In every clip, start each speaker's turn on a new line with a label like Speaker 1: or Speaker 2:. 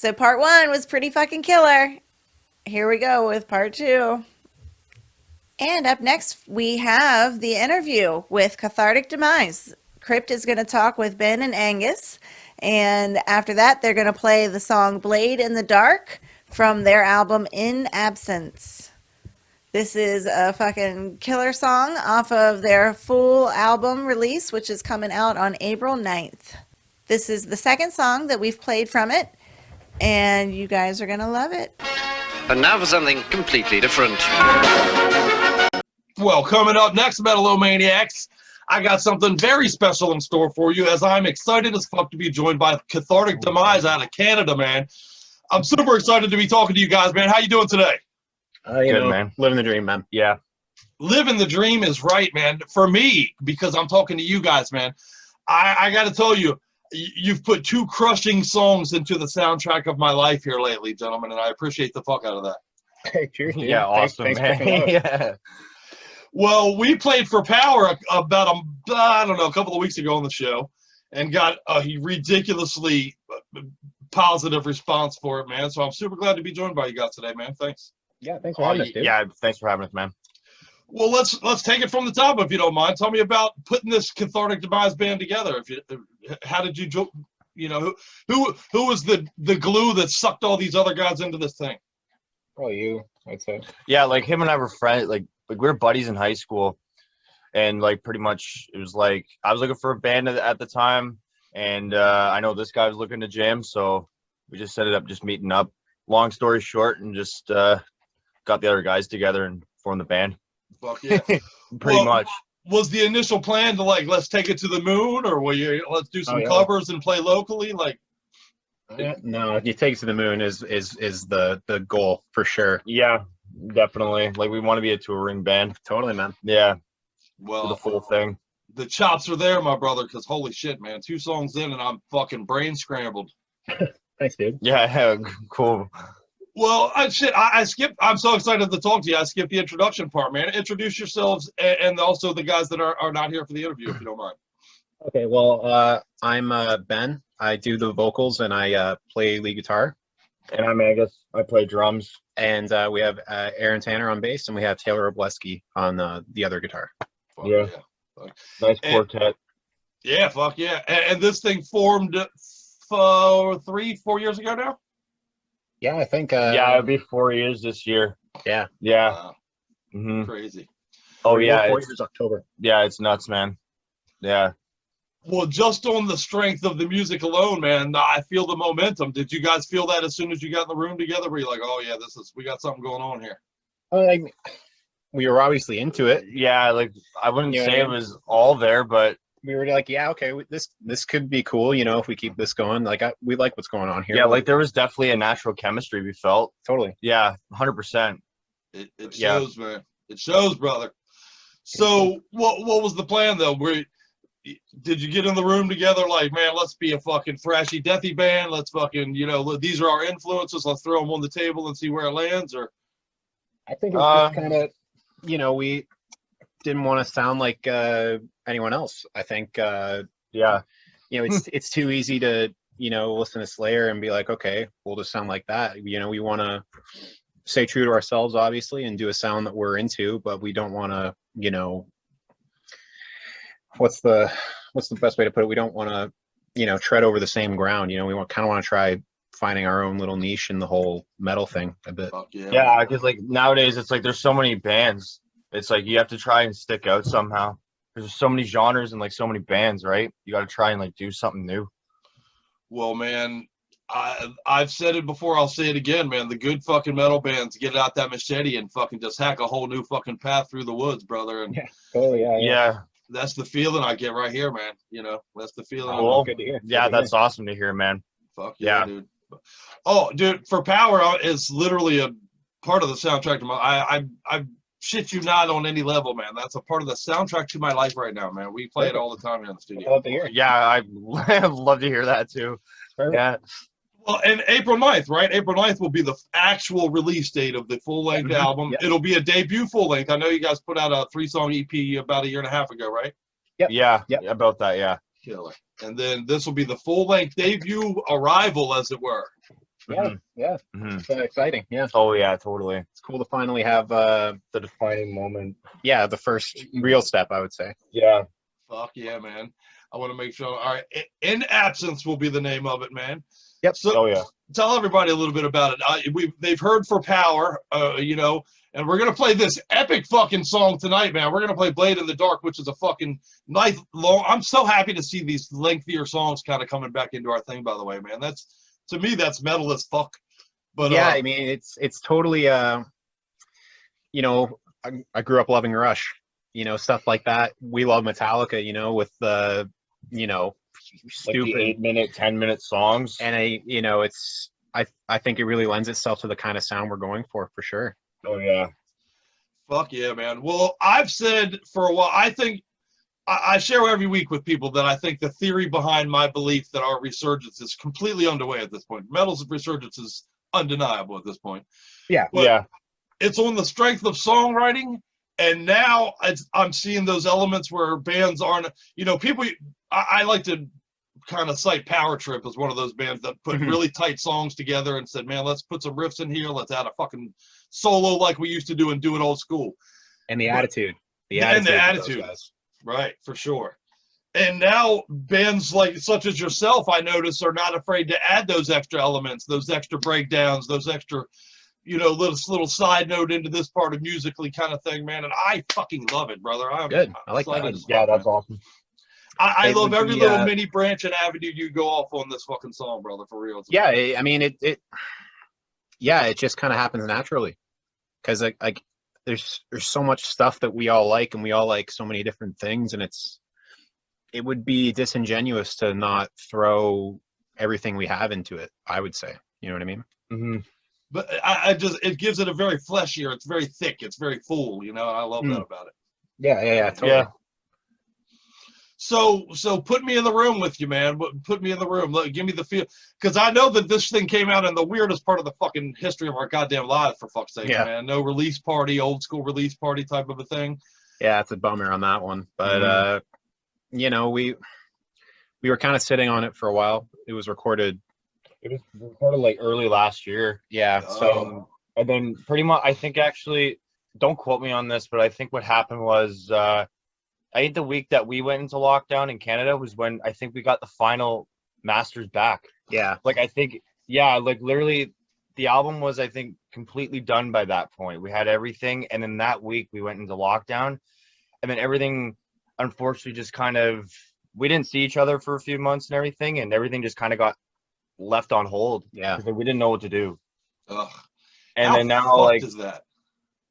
Speaker 1: So part one was pretty fucking killer. Here we go with part two. And up next, we have the interview with Cathartic Demise. Crypt is going to talk with Ben and Angus. And after that, they're going to play the song Blade in the Dark from their album In Absence. This is a fucking killer song off of their full album release, which is coming out on April 9th. This is the second song that we've played from it, and you guys are going to love it.
Speaker 2: And now for something completely different.
Speaker 3: Well, coming up next, Metal-O-Maniacs, I got something very special in store for you, as I'm excited as fuck to be joined by Cathartic Demise out of Canada, man. I'm super excited to be talking to you guys, man. How you doing today?
Speaker 4: Good, man. Living the dream, man. Yeah.
Speaker 3: Living the dream is right, man. For me, because I'm talking to you guys, man, I got to tell you, you've put two crushing songs into the soundtrack of my life here lately, gentlemen, and I appreciate the fuck out of that.
Speaker 4: Hey, cheers, dude.
Speaker 5: Yeah, awesome,
Speaker 4: thanks
Speaker 5: man. Yeah.
Speaker 3: Well, we played for Power about, I don't know, a couple of weeks ago on the show and got a ridiculously positive response for it, man. So I'm super glad to be joined by you guys today, man. Thanks.
Speaker 4: Yeah, thanks for having us, dude.
Speaker 5: Yeah, thanks for having us, man.
Speaker 3: Well, let's take it from the top, if you don't mind. Tell me about putting this Cathartic Demise band together. How did you, who was the glue that sucked all these other guys into this thing?
Speaker 4: Probably you, I'd say.
Speaker 5: Yeah, like him and I were friends. Like we were buddies in high school, and like pretty much it was like I was looking for a band at the time, and I know this guy was looking to jam, so we just set it up, just meeting up. Long story short, and just got the other guys together and formed the band.
Speaker 3: Fuck yeah.
Speaker 5: Pretty much.
Speaker 3: Was the initial plan to let's take it to the moon, or let's do some covers and play locally?
Speaker 4: No, you take it to the moon is the goal for sure.
Speaker 5: Yeah, definitely. Like we want to be a touring band.
Speaker 4: Totally, man.
Speaker 5: Yeah.
Speaker 3: Well,
Speaker 5: the full thing.
Speaker 3: The chops are there, my brother, because holy shit, man. 2 songs in and I'm fucking brain scrambled.
Speaker 4: Thanks, dude.
Speaker 5: Yeah, cool.
Speaker 3: Well, I skipped. I'm so excited to talk to you. I skipped the introduction part, man. Introduce yourselves and also the guys that are not here for the interview, if you don't mind.
Speaker 4: Okay, well, I'm Ben. I do the vocals and I play lead guitar.
Speaker 5: And I'm Angus. I play drums.
Speaker 4: And we have Aaron Tanner on bass, and we have Taylor Obleski on the other guitar.
Speaker 3: Fuck
Speaker 5: yeah. Nice quartet.
Speaker 3: Yeah, fuck yeah. And this thing formed 3-4 years ago now?
Speaker 4: Yeah, I think.
Speaker 5: Yeah, it'll be 4 years this year.
Speaker 4: Yeah.
Speaker 5: Yeah.
Speaker 3: Wow.
Speaker 5: Mm-hmm.
Speaker 3: Crazy.
Speaker 5: Oh, yeah.
Speaker 4: 4 years October.
Speaker 5: Yeah, it's nuts, man. Yeah.
Speaker 3: Well, just on the strength of the music alone, man, I feel the momentum. Did you guys feel that as soon as you got in the room together? Were you like, oh, yeah, we got something going on here?
Speaker 4: We were obviously into it.
Speaker 5: Yeah, like, I wouldn't say it was all there, but
Speaker 4: we were like, yeah, okay, this could be cool, if we keep this going. Like, we like what's going on here.
Speaker 5: Yeah, like there was definitely a natural chemistry we felt.
Speaker 4: Totally.
Speaker 5: Yeah, 100%.
Speaker 3: It shows, man. It shows, brother. So, what was the plan though? Did you get in the room together like, man, let's be a fucking thrashy, deathy band. Let's fucking, these are our influences. Let's throw them on the table and see where it lands. Or
Speaker 4: I think it's just kind of, we didn't want to sound like anyone else. I think it's too easy to listen to Slayer and be like, okay, we'll just sound like that. We want to stay true to ourselves, obviously, and do a sound that we're into, but we don't want to what's the best way to put it, we don't want to tread over the same ground. We kind of want to try finding our own little niche in the whole metal thing a bit.
Speaker 5: Yeah, because like nowadays it's like there's so many bands. It's like you have to try and stick out somehow. There's so many genres and like so many bands, right? You got to try and like do something new.
Speaker 3: Well, man, I've said it before. I'll say it again, man. The good fucking metal bands get out that machete and fucking just hack a whole new fucking path through the woods, brother. And
Speaker 5: yeah.
Speaker 3: That's the feeling I get right here, man. That's the feeling.
Speaker 5: Cool. Good to hear. Yeah, that's awesome to hear, man.
Speaker 3: Fuck yeah, dude. Oh, dude, for Power is literally a part of the soundtrack to my. I shit you not on any level, man. That's a part of the soundtrack to my life right now, man. We play it all the time here in the studio.
Speaker 4: I love to hear it.
Speaker 5: Yeah, I love to hear that too.
Speaker 4: Perfect.
Speaker 5: Yeah.
Speaker 3: Well, and April 9th, right? April 9th will be the actual release date of the full-length album.
Speaker 4: Yep.
Speaker 3: It'll be a debut full-length. I know you guys put out a 3-song EP about 1.5 years ago, right?
Speaker 4: Yep.
Speaker 5: Yeah,
Speaker 4: Yep.
Speaker 5: About that, yeah.
Speaker 3: Killer. And then this will be the full-length debut arrival, as it were.
Speaker 4: Yeah.
Speaker 5: Mhm.
Speaker 4: It's exciting. Yeah,
Speaker 5: Oh yeah, totally.
Speaker 4: it's cool to finally have
Speaker 5: The defining moment.
Speaker 4: the first real step, I would say.
Speaker 5: Yeah.
Speaker 3: Fuck yeah, man. I want to make sure. All right, In Absence will be the name of it, man.
Speaker 4: Yep.
Speaker 3: So
Speaker 5: Oh yeah.
Speaker 3: tell everybody a little bit about it. They've heard For Power, and we're gonna play this epic fucking song tonight, man. We're gonna play Blade in the Dark, which is a fucking nice long. I'm so happy to see these lengthier songs kind of coming back into our thing. By the way, man, to me that's metal as fuck. But
Speaker 4: Yeah, I mean, it's totally I grew up loving Rush, stuff like that. We love Metallica, with the
Speaker 5: Like the
Speaker 4: stupid
Speaker 5: 8-minute, 10-minute songs.
Speaker 4: and I think it really lends itself to the kind of sound we're going for sure.
Speaker 5: Oh yeah.
Speaker 3: fuck yeah, man. Well, I've said for a while. I think I share every week with people that I think the theory behind my belief that our resurgence is completely underway at this point. Metal's resurgence is undeniable at this point.
Speaker 4: Yeah.
Speaker 3: But
Speaker 5: Yeah.
Speaker 3: it's on the strength of songwriting, and now I'm seeing those elements where bands aren't, people. I like to kind of cite Power Trip as one of those bands that put really tight songs together and said, man, let's put some riffs in here, let's add a fucking solo like we used to do and do it old school.
Speaker 4: And the
Speaker 3: But-
Speaker 4: attitude.
Speaker 3: and the
Speaker 4: of those
Speaker 3: attitude.
Speaker 4: guys.
Speaker 3: Right, for sure. And now bands such as yourself, I notice, are not afraid to add those extra elements, those extra breakdowns, those extra, little side note into this part of musically kind of thing, man. And I fucking love it, brother. I'm
Speaker 4: Good. I like
Speaker 3: excited
Speaker 4: that.
Speaker 3: as fuck,
Speaker 5: Yeah, that's
Speaker 3: man.
Speaker 5: awesome.
Speaker 3: I
Speaker 4: It
Speaker 3: love
Speaker 4: would
Speaker 3: every
Speaker 4: be,
Speaker 3: little mini branch and avenue you go off on this fucking song, brother, for real.
Speaker 4: Yeah, I mean it just kind of happens naturally because like there's so much stuff that we all like, and we all like so many different things, and it would be disingenuous to not throw everything we have into it, I would say. You know what I mean?
Speaker 5: Mm-hmm.
Speaker 3: But it gives it a very fleshier, it's very thick, it's very full, I love that about it.
Speaker 4: Yeah, totally.
Speaker 5: Yeah.
Speaker 3: So put me in the room with you, man. Put me in the room. Give me the feel, because I know that this thing came out in the weirdest part of the fucking history of our goddamn lives. For fuck's sake,
Speaker 4: Yeah.
Speaker 3: man. No release party, old school release party type of a thing.
Speaker 4: Yeah, it's a bummer on that one, but we were kind of sitting on it for a while. It was recorded.
Speaker 5: It was recorded like early last year.
Speaker 4: Yeah,
Speaker 3: Oh.
Speaker 4: so
Speaker 5: And then pretty much, I think actually, don't quote me on this, but I think what happened was, I think the week that we went into lockdown in Canada was when I think we got the final masters back.
Speaker 4: yeah,
Speaker 5: Like, I think, yeah, like literally the album was, I think, completely done by that point. We had everything. And then that week we went into lockdown, and then everything, unfortunately, just kind of, we didn't see each other for a few months and everything just kind of got left on hold.
Speaker 4: yeah.
Speaker 5: Because we didn't know what to do.
Speaker 3: Ugh.
Speaker 5: And
Speaker 3: How
Speaker 5: then now,
Speaker 3: fucked
Speaker 5: like,
Speaker 3: is that?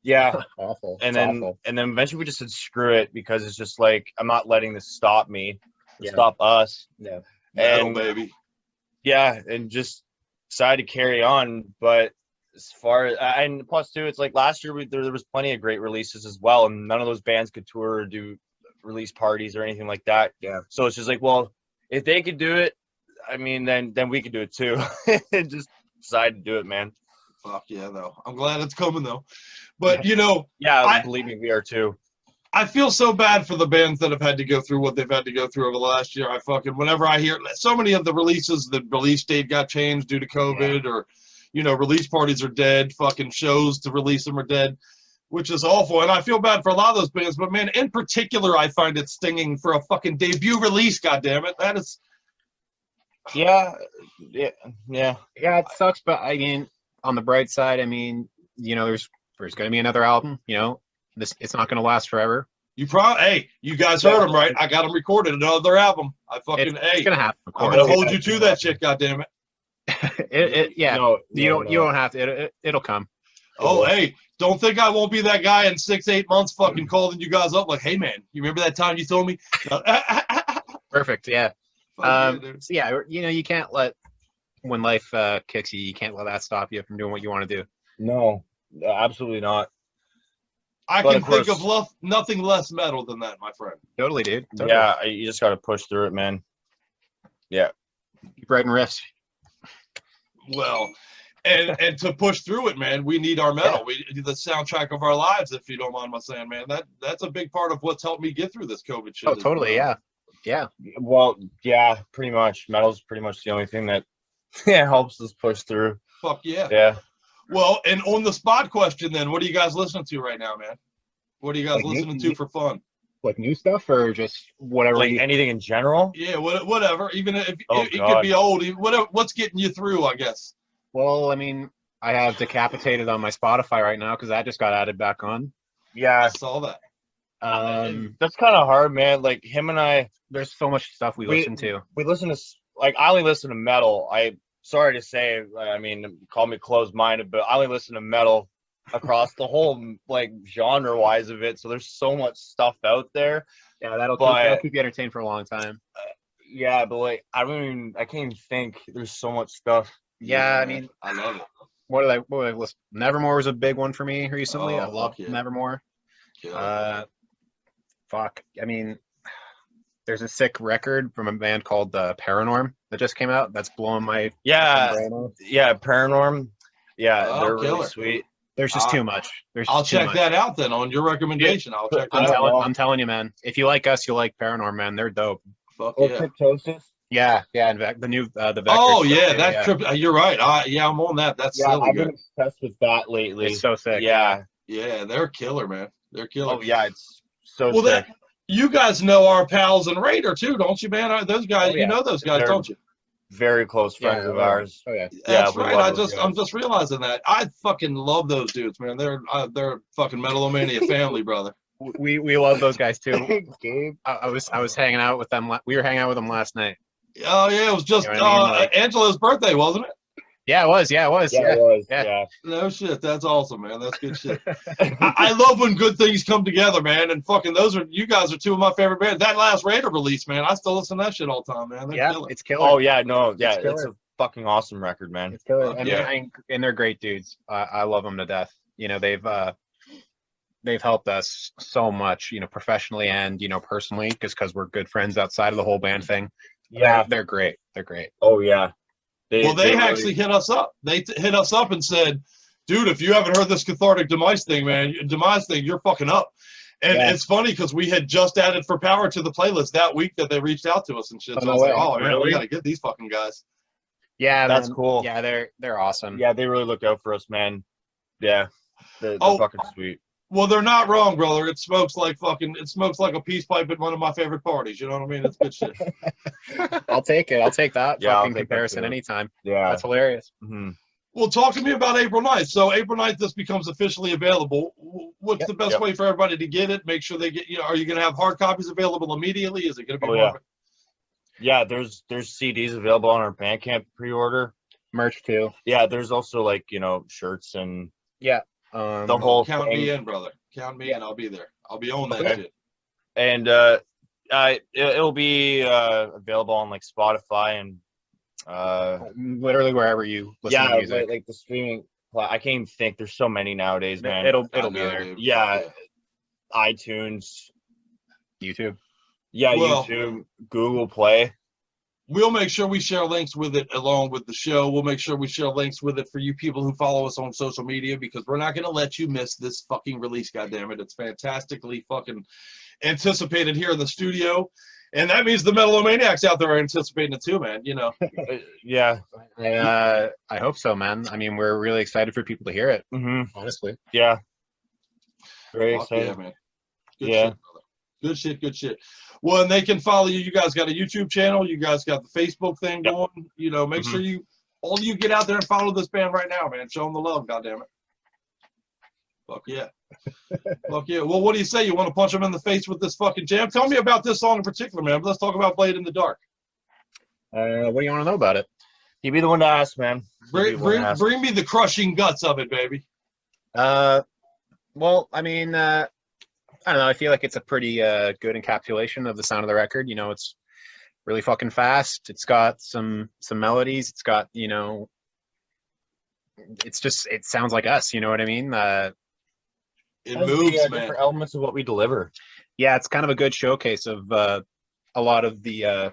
Speaker 5: yeah.
Speaker 4: Awful.
Speaker 5: And
Speaker 4: It's
Speaker 5: then
Speaker 4: awful.
Speaker 5: eventually we just said screw it, because it's just like, I'm not letting this stop me,
Speaker 4: Yeah.
Speaker 5: stop us.
Speaker 4: Yeah.
Speaker 3: Metal,
Speaker 5: And
Speaker 3: baby.
Speaker 5: yeah, and just decided to carry on. But as far as, and plus too, it's like last year there was plenty of great releases as well, and none of those bands could tour or do release parties or anything like that.
Speaker 4: Yeah.
Speaker 5: So it's just like, well, if they could do it, I mean, then we could do it too. And just decided to do it, man.
Speaker 3: Fuck yeah, though. I'm glad it's coming though. But
Speaker 5: Yeah, believe me, we are too.
Speaker 3: I feel so bad for the bands that have had to go through what they've had to go through over the last year. Whenever I hear so many of the releases, the release date got changed due to COVID, or, release parties are dead, fucking shows to release them are dead, which is awful. And I feel bad for a lot of those bands, but man, in particular, I find it stinging for a fucking debut release, goddammit. That is.
Speaker 5: Yeah.
Speaker 4: Yeah, it sucks, but I mean, on the bright side, I mean, there's going to be another album. It's not going to last forever.
Speaker 3: Hey, you guys heard them, right? I got them recorded, another album.
Speaker 4: It's going to happen. Of
Speaker 3: I'm
Speaker 4: course.
Speaker 3: going to hold you to that shit, goddammit.
Speaker 4: Yeah.
Speaker 5: No,
Speaker 4: You don't have to. It'll come.
Speaker 3: Oh, hey, don't think I won't be that guy in 6-8 months fucking calling you guys up like, hey, man, you remember that time you told me?
Speaker 4: Perfect. Yeah.
Speaker 3: Dude.
Speaker 4: So yeah, you can't let, when life kicks you, you can't let that stop you from doing what you want to do.
Speaker 5: No, absolutely not.
Speaker 3: I
Speaker 5: But
Speaker 3: can
Speaker 5: of
Speaker 3: think
Speaker 5: course-
Speaker 3: of nothing less metal than that, my friend.
Speaker 4: Totally, dude. Totally.
Speaker 5: Yeah, you just got to push through it, man.
Speaker 4: Keep writing riffs.
Speaker 3: Well, and to push through it, man, we need our metal. We the soundtrack of our lives, if you don't mind my saying, man. That's a big part of what's helped me get through this COVID shit.
Speaker 4: Oh, totally. Yeah.
Speaker 5: Well, yeah, pretty much. Metal's pretty much the only thing that Yeah, it helps us push through.
Speaker 3: Fuck yeah.
Speaker 5: Yeah.
Speaker 3: Well, and on the spot question, then, what are you guys listening to right now, man? What are you guys
Speaker 4: Like
Speaker 3: listening to for fun?
Speaker 4: Like new stuff or just whatever?
Speaker 5: Like anything in general?
Speaker 3: Yeah, whatever. Even if
Speaker 5: Oh,
Speaker 3: it could
Speaker 5: God.
Speaker 3: be old. What's getting you through? I guess.
Speaker 4: Well, I mean, I have Decapitated on my Spotify right now because that just got added back on.
Speaker 3: I
Speaker 5: Yeah.
Speaker 3: saw that.
Speaker 5: That's kind of hard, man. Like him and I,
Speaker 4: There's so much stuff we listen to.
Speaker 5: we listen to, like, I only listen to metal. Sorry to say, I mean, call me closed-minded, but I only listen to metal across the whole, like, genre-wise of it. So there's so much stuff out there.
Speaker 4: Yeah, that'll keep you entertained for a long time.
Speaker 5: Yeah, but like, I can't even think. There's so much stuff.
Speaker 4: Yeah, I mean,
Speaker 3: I love it.
Speaker 4: what did I listen? Nevermore was a big one for me recently.
Speaker 3: Oh,
Speaker 4: I love
Speaker 3: fuck yeah.
Speaker 4: Nevermore.
Speaker 3: Yeah.
Speaker 4: Fuck. I mean, there's a sick record from a band called Paranorm that just came out. That's blowing my brain off.
Speaker 5: Yeah, Paranorm. Yeah,
Speaker 3: Oh,
Speaker 5: they're really
Speaker 3: killer.
Speaker 5: sweet.
Speaker 4: There's just too much.
Speaker 3: I'll check that out then on your recommendation. I'll check that out.
Speaker 4: I'm telling you, man. If you like us, you'll like Paranorm, man. They're dope.
Speaker 3: Fuck yeah.
Speaker 5: Cryptosis.
Speaker 4: Yeah, and the new the Vector.
Speaker 3: Oh
Speaker 4: stuff,
Speaker 3: yeah,
Speaker 4: too,
Speaker 3: that trip. You're right. I'm on that. That's silly
Speaker 5: I've
Speaker 3: good.
Speaker 5: been obsessed with that lately.
Speaker 4: It's so sick.
Speaker 5: Yeah.
Speaker 3: Yeah, they're killer, man. They're killer.
Speaker 5: Oh yeah, it's so
Speaker 3: Well,
Speaker 5: sick.
Speaker 3: you guys know our pals in Raider too, don't you, man? Those guys,
Speaker 4: Oh, yeah.
Speaker 3: you know those guys,
Speaker 5: They're
Speaker 3: don't you?
Speaker 5: Very close friends of ours.
Speaker 4: Oh yeah.
Speaker 3: That's
Speaker 5: we
Speaker 3: right.
Speaker 5: love those
Speaker 3: I'm
Speaker 5: guys.
Speaker 3: just realizing that. I fucking love those dudes, man. They're fucking Metal-O-Mania family, brother.
Speaker 4: We love those guys too.
Speaker 5: Gabe.
Speaker 4: I was hanging out with them. We were hanging out with them last night.
Speaker 3: Oh yeah, it was just
Speaker 4: You know what I mean? Like-
Speaker 3: Angela's birthday, wasn't it?
Speaker 4: Yeah, it was. Yeah, it was.
Speaker 5: Yeah,
Speaker 4: Yeah.
Speaker 5: it was.
Speaker 4: Yeah.
Speaker 5: Yeah.
Speaker 3: No shit, that's awesome, man. That's good shit. I love when good things come together, man. And fucking you guys are two of my favorite bands. That last Raider release, man, I still listen to that shit all the time, man. They're
Speaker 4: Yeah,
Speaker 3: killer.
Speaker 4: it's killer.
Speaker 5: Oh yeah, no, yeah,
Speaker 4: killer.
Speaker 5: it's a fucking awesome record, man.
Speaker 4: It's killer. And,
Speaker 3: Yeah.
Speaker 4: and they're great dudes. I love them to death. You know, they've helped us so much, you know, professionally and, you know, personally, because we're good friends outside of the whole band thing.
Speaker 5: Yeah.
Speaker 4: They're great. They're great.
Speaker 5: Oh yeah.
Speaker 3: They
Speaker 5: really-
Speaker 3: actually hit us up. They hit us up and said, dude, if you haven't heard this Cathartic Demise thing, man, you're fucking up. And
Speaker 4: Yeah.
Speaker 3: it's funny because we had just added For Power to the playlist that week that they reached out to us and shit.
Speaker 4: Oh,
Speaker 3: So
Speaker 4: no
Speaker 3: I was like,
Speaker 4: way.
Speaker 3: oh, man, we
Speaker 4: Really?
Speaker 3: got to get these fucking guys.
Speaker 4: Yeah,
Speaker 5: That's
Speaker 4: man.
Speaker 5: cool.
Speaker 4: Yeah, they're awesome.
Speaker 5: Yeah, they really look out for us, man. Yeah. They're
Speaker 3: Oh.
Speaker 5: fucking sweet.
Speaker 3: Well, they're not wrong, brother. It smokes like a peace pipe at one of my favorite parties. You know what I mean? It's good shit.
Speaker 4: I'll take it. I'll take that
Speaker 5: Yeah, I'll
Speaker 4: fucking
Speaker 5: take that
Speaker 4: comparison
Speaker 5: too.
Speaker 4: anytime.
Speaker 5: Yeah.
Speaker 4: That's hilarious.
Speaker 5: Mhm.
Speaker 3: Well, talk to me about April 9th. So April 9th, this becomes officially available. What's the best
Speaker 5: Yep.
Speaker 3: way for everybody to get it? Make sure they get, are you going to have hard copies available immediately? Is it going to be
Speaker 5: Oh,
Speaker 3: more
Speaker 5: yeah.
Speaker 3: of a-
Speaker 5: Yeah, there's CDs available on our Bandcamp pre-order.
Speaker 4: Merch too.
Speaker 5: Yeah, there's also like, shirts and
Speaker 4: Yeah.
Speaker 5: the whole
Speaker 3: Count
Speaker 5: thing.
Speaker 3: me in, brother. Count me in. I'll be there. I'll be on that
Speaker 5: Okay.
Speaker 3: shit.
Speaker 5: And it'll be available on like Spotify and
Speaker 4: Literally wherever you listen to music.
Speaker 5: like the streaming. I can't even think. There's so many nowadays, man.
Speaker 4: It'll
Speaker 3: I
Speaker 4: be
Speaker 3: know,
Speaker 4: there.
Speaker 3: dude.
Speaker 5: Yeah. iTunes.
Speaker 4: YouTube.
Speaker 5: Yeah,
Speaker 3: Well-
Speaker 5: YouTube, Google Play.
Speaker 3: We'll make sure we share links with it along with the show. We'll make sure we share links with it for you people who follow us on social media because we're not going to let you miss this fucking release, goddammit. It's fantastically fucking anticipated here in the studio. And that means the Metal-O-Maniacs out there are anticipating it too, man.
Speaker 5: Yeah.
Speaker 4: I hope so, man. I mean, we're really excited for people to hear it.
Speaker 5: hmm
Speaker 4: Honestly.
Speaker 5: Yeah. Very
Speaker 3: Fuck
Speaker 5: excited.
Speaker 3: yeah, man. Good
Speaker 5: Yeah.
Speaker 3: shit, brother. Good shit, good shit. Well, and they can follow you. You guys got a YouTube channel. You guys got the Facebook thing
Speaker 5: Yep.
Speaker 3: going. Make sure all of you get out there and follow this band right now, man. Show them the love, goddammit. Fuck yeah. Fuck yeah. Well, what do you say? You want to punch them in the face with this fucking jam? Tell me about this song in particular, man. Let's talk about Blade in the Dark.
Speaker 4: What do you want to know about it?
Speaker 5: He'd be the one to ask, man.
Speaker 3: Bring me the crushing guts of it, baby.
Speaker 4: Well, I mean, I don't know. I feel like it's a pretty good encapsulation of the sound of the record. You know, it's really fucking fast. It's got some melodies. It's got, it sounds like us. You know what I mean?
Speaker 3: It
Speaker 5: Has
Speaker 3: moves,
Speaker 5: the,
Speaker 3: man.
Speaker 5: different elements of what we deliver.
Speaker 4: Yeah, it's kind of a good showcase of a lot of the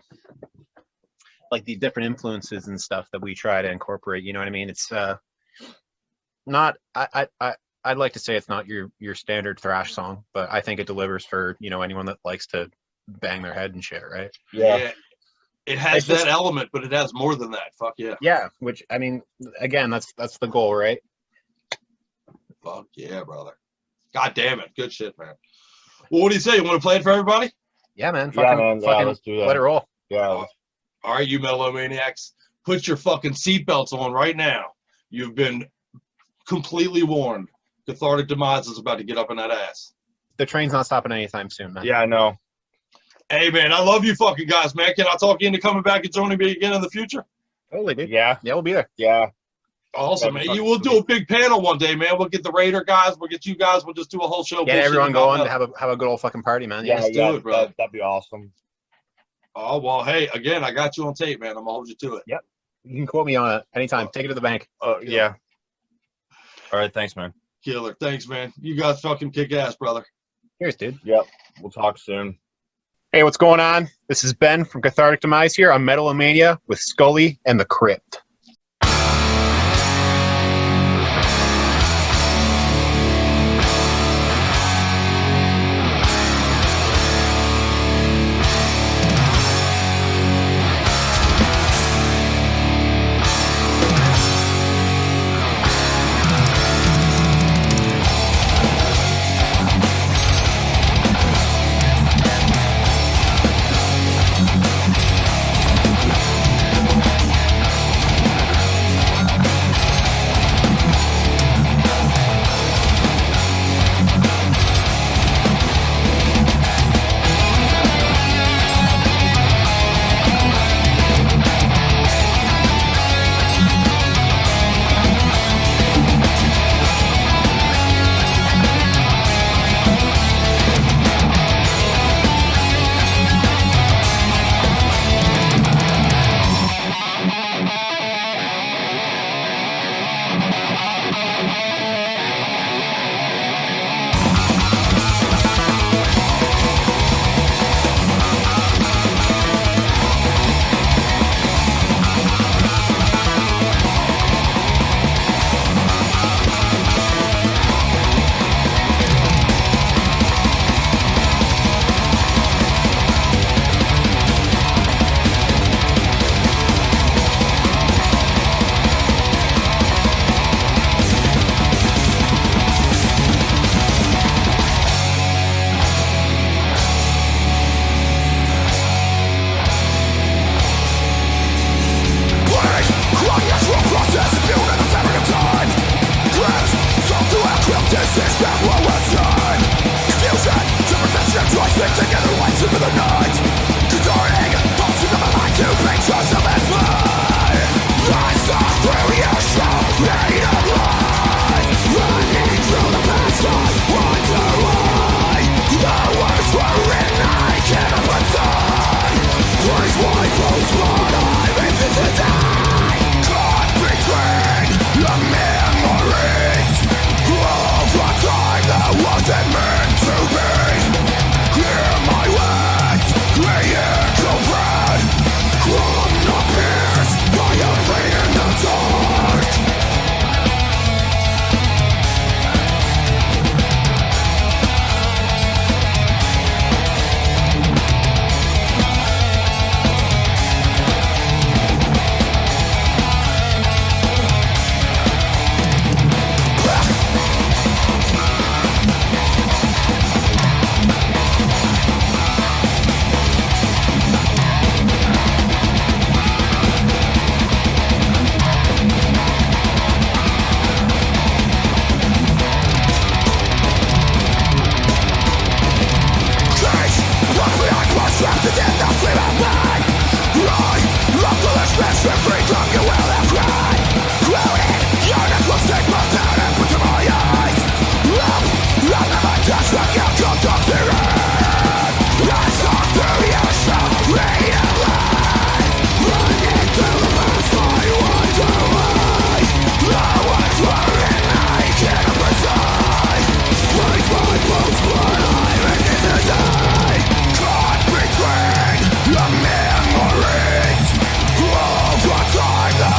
Speaker 4: like the different influences and stuff that we try to incorporate. You know what I mean? It's not. I'd like to say it's not your standard thrash song, but I think it delivers for anyone that likes to bang their head and shit, right?
Speaker 3: Yeah. It has
Speaker 4: It's just-
Speaker 3: that element, but it has more than that. Fuck yeah.
Speaker 4: Yeah, which I mean, again, that's the goal, right?
Speaker 3: Fuck yeah, brother. God damn it. Good shit, man. Well, what do you say? You want to play it for everybody?
Speaker 4: Yeah, man.
Speaker 5: Yeah, man. Yeah, let's do that.
Speaker 4: Let it roll.
Speaker 5: Yeah.
Speaker 3: All right, you Metal-O-Maniacs. Put your fucking seatbelts on right now. You've been completely warned. Cathartic Demise is about to get up in that ass.
Speaker 4: The train's not stopping anytime soon, man.
Speaker 5: Yeah, I know.
Speaker 3: Hey, man, I love you fucking guys, man. Can I talk you into coming back and joining me again in the future?
Speaker 4: Totally, dude.
Speaker 5: Yeah.
Speaker 4: Yeah, we'll be there.
Speaker 5: Yeah.
Speaker 3: Awesome,
Speaker 5: That'd be
Speaker 3: man. You
Speaker 5: fucking
Speaker 3: will do a big panel one day, man. We'll get the Raider guys. We'll get you guys. We'll just do a whole show.
Speaker 4: Get everyone
Speaker 3: bullshitting about
Speaker 4: going to
Speaker 3: metal.
Speaker 4: have a good old fucking party, man.
Speaker 5: Yeah,
Speaker 3: Let's do
Speaker 5: yeah,
Speaker 3: it, brother.
Speaker 5: that'd be awesome.
Speaker 3: Oh, well, hey, again, I got you on tape, man. I'm going to hold you to it.
Speaker 4: You can quote me on it anytime. Take it to the bank.
Speaker 5: Yeah. All right. Thanks, man.
Speaker 3: Killer. Thanks, man. You guys fucking kick ass, brother.
Speaker 4: Cheers, dude.
Speaker 5: Yep. We'll talk soon.
Speaker 4: Hey, what's going on? This is Ben from Cathartic Demise here on Metal-O-Mania with Scully and the Crypt.
Speaker 6: The memories of the time that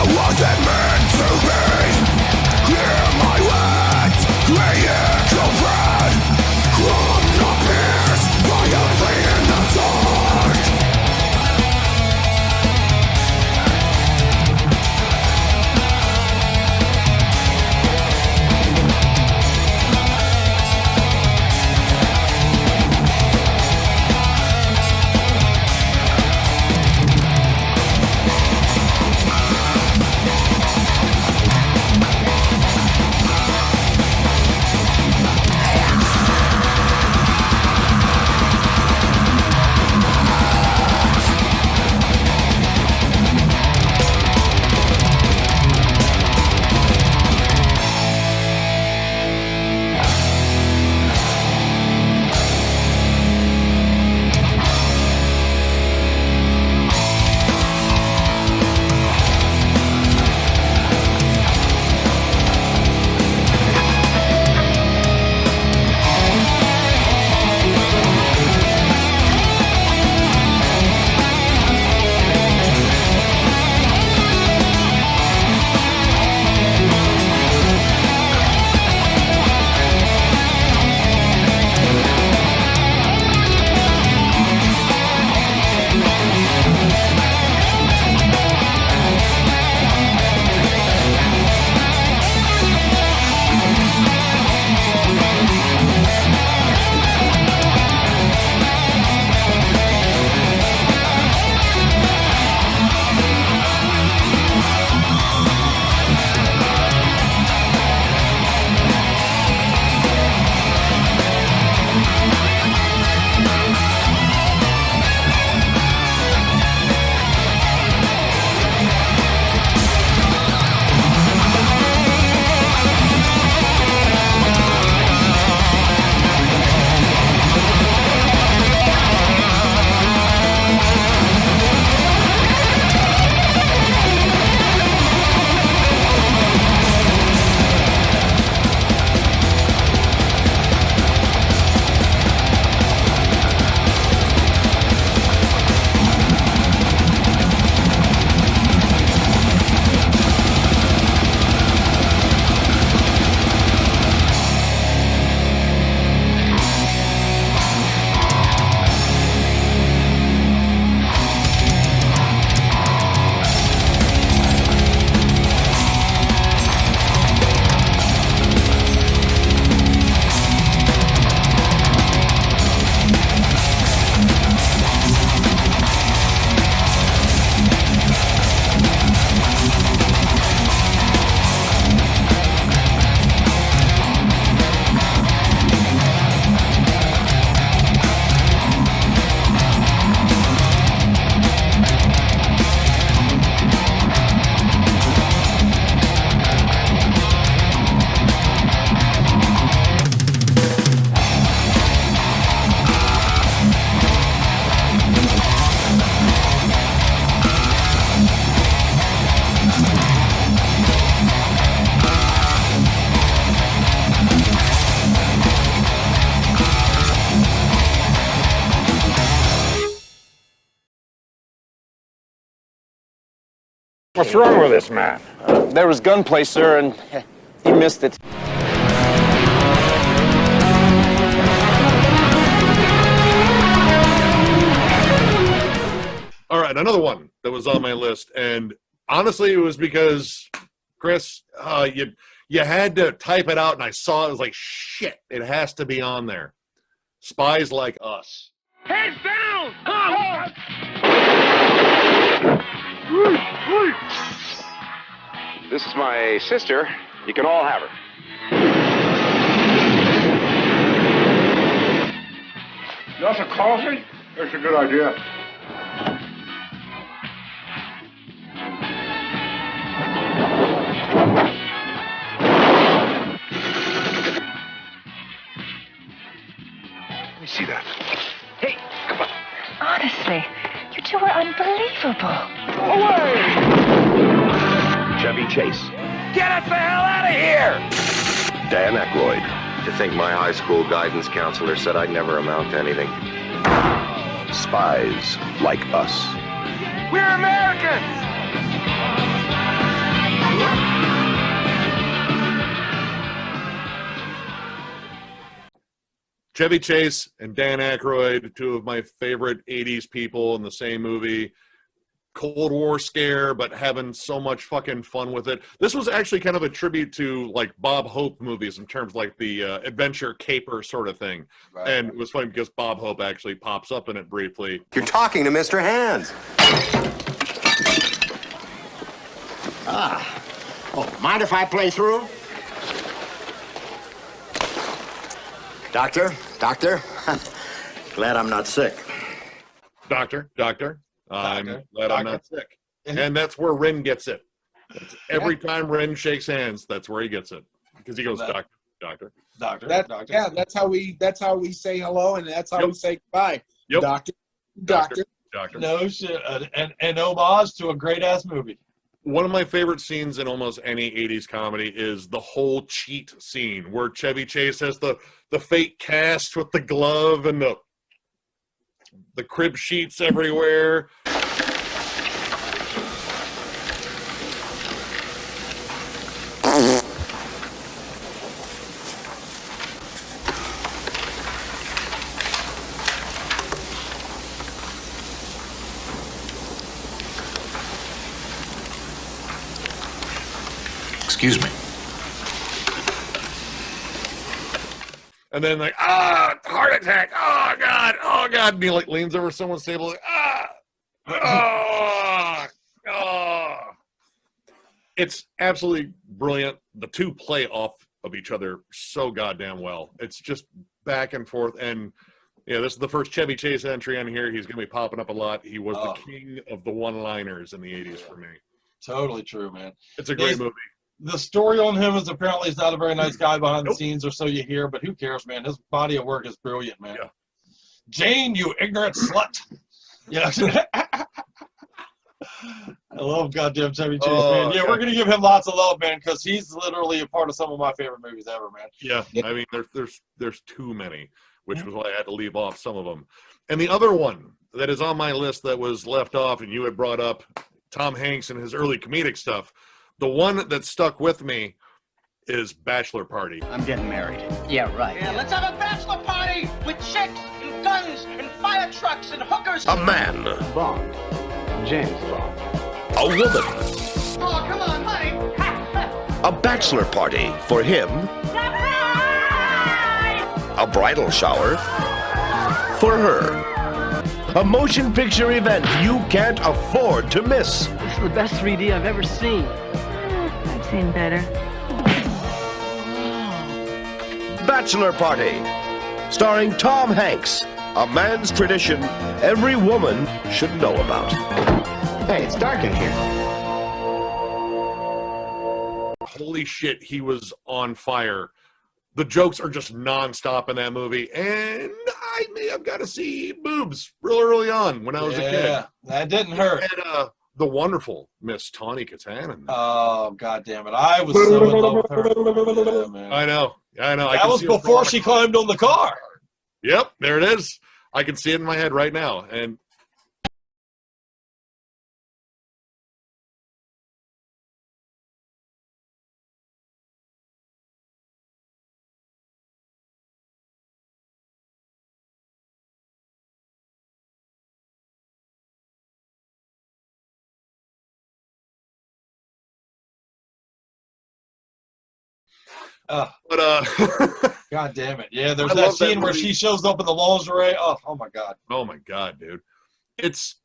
Speaker 6: What's wrong with this man?
Speaker 7: There was gunplay, sir, and he missed it.
Speaker 8: All right, another one that was on my list, and honestly, it was because Chris, you had to type it out, and I saw it. I was like, shit, it has to be on there. Spies Like Us.
Speaker 6: Heads down! Come!
Speaker 9: This is my sister. You can all have her.
Speaker 6: That's a coffee? That's a good idea.
Speaker 9: Let me see that. Hey, come on.
Speaker 10: Honestly, you two are unbelievable.
Speaker 9: Chevy Chase.
Speaker 6: Get us the hell out of here!
Speaker 9: Dan Aykroyd. To think my high school guidance counselor said I'd never amount to anything. Spies Like Us.
Speaker 6: We're Americans!
Speaker 8: Chevy Chase and Dan Aykroyd, two of my favorite 80s people in the same movie. Cold War scare, but having so much fucking fun with it. This was actually kind of a tribute to like Bob Hope movies in terms of like the adventure caper sort of thing. Right. And it was funny because Bob Hope actually pops up in it briefly.
Speaker 9: You're talking to Mr. Hands.
Speaker 6: Mind if I play through?
Speaker 9: Doctor? Glad I'm not sick.
Speaker 8: Doctor. I'm glad I'm not sick. And that's where Rin gets it. Every time Rin shakes hands, that's where he gets it. Because he goes, doctor.
Speaker 11: Yeah, that's how we say hello, and that's how we say goodbye.
Speaker 8: Yep.
Speaker 11: Doctor.
Speaker 3: No shit. An homage to a great-ass movie.
Speaker 8: One of my favorite scenes in almost any 80s comedy is the whole cheat scene where Chevy Chase has the fake cast with the glove and the crib sheets everywhere.
Speaker 9: Excuse me.
Speaker 8: And then like, heart attack. Oh God. And he like leans over someone's table like, It's absolutely brilliant. The two play off of each other so goddamn well. It's just back and forth. And yeah, this is the first Chevy Chase entry on here. He's going to be popping up a lot. He was the king of the one-liners in the 80s for me.
Speaker 3: Totally true, man.
Speaker 8: It's a great movie.
Speaker 3: The story on him is apparently he's not a very nice guy behind the scenes, or so you hear, but who cares, man? His body of work is brilliant, man.
Speaker 8: Yeah.
Speaker 3: Jane, you ignorant slut. Yeah. I love goddamn Chevy Chase, man. Yeah, we're going to give him lots of love, man, because he's literally a part of some of my favorite movies ever, man.
Speaker 8: Yeah, I mean, there's too many, which was why I had to leave off some of them. And the other one that is on my list that was left off, and you had brought up Tom Hanks and his early comedic stuff, the one that stuck with me is Bachelor Party.
Speaker 12: I'm getting married. Yeah, right.
Speaker 13: Yeah, let's have a bachelor party with chicks and guns and fire trucks and hookers.
Speaker 9: A man.
Speaker 12: Bond. James Bond.
Speaker 9: A woman.
Speaker 13: Oh, come on, honey.
Speaker 9: A bachelor party for him. A bridal shower for her. A motion picture event you can't afford to miss.
Speaker 12: This is the best 3D I've ever seen.
Speaker 10: I've seen better.
Speaker 9: Bachelor Party, starring Tom Hanks, a man's tradition every woman should know about.
Speaker 12: Hey, it's dark in here.
Speaker 8: Holy shit, he was on fire. The jokes are just nonstop in that movie, and I may have got to see boobs real early on when I was a kid.
Speaker 3: Yeah, that didn't hurt.
Speaker 8: And the wonderful Miss Tawny Kitanen.
Speaker 3: Oh, God damn it. I was so in love with her. Yeah, man.
Speaker 8: I know.
Speaker 3: That was before she climbed on the car.
Speaker 8: Yep, there it is. I can see it in my head right now. And
Speaker 3: But
Speaker 11: God damn it! Yeah, there's
Speaker 3: I
Speaker 11: that
Speaker 3: love that
Speaker 11: scene where
Speaker 3: movie.
Speaker 11: she shows up in the lingerie. Oh my god!
Speaker 8: Oh my god, dude! It's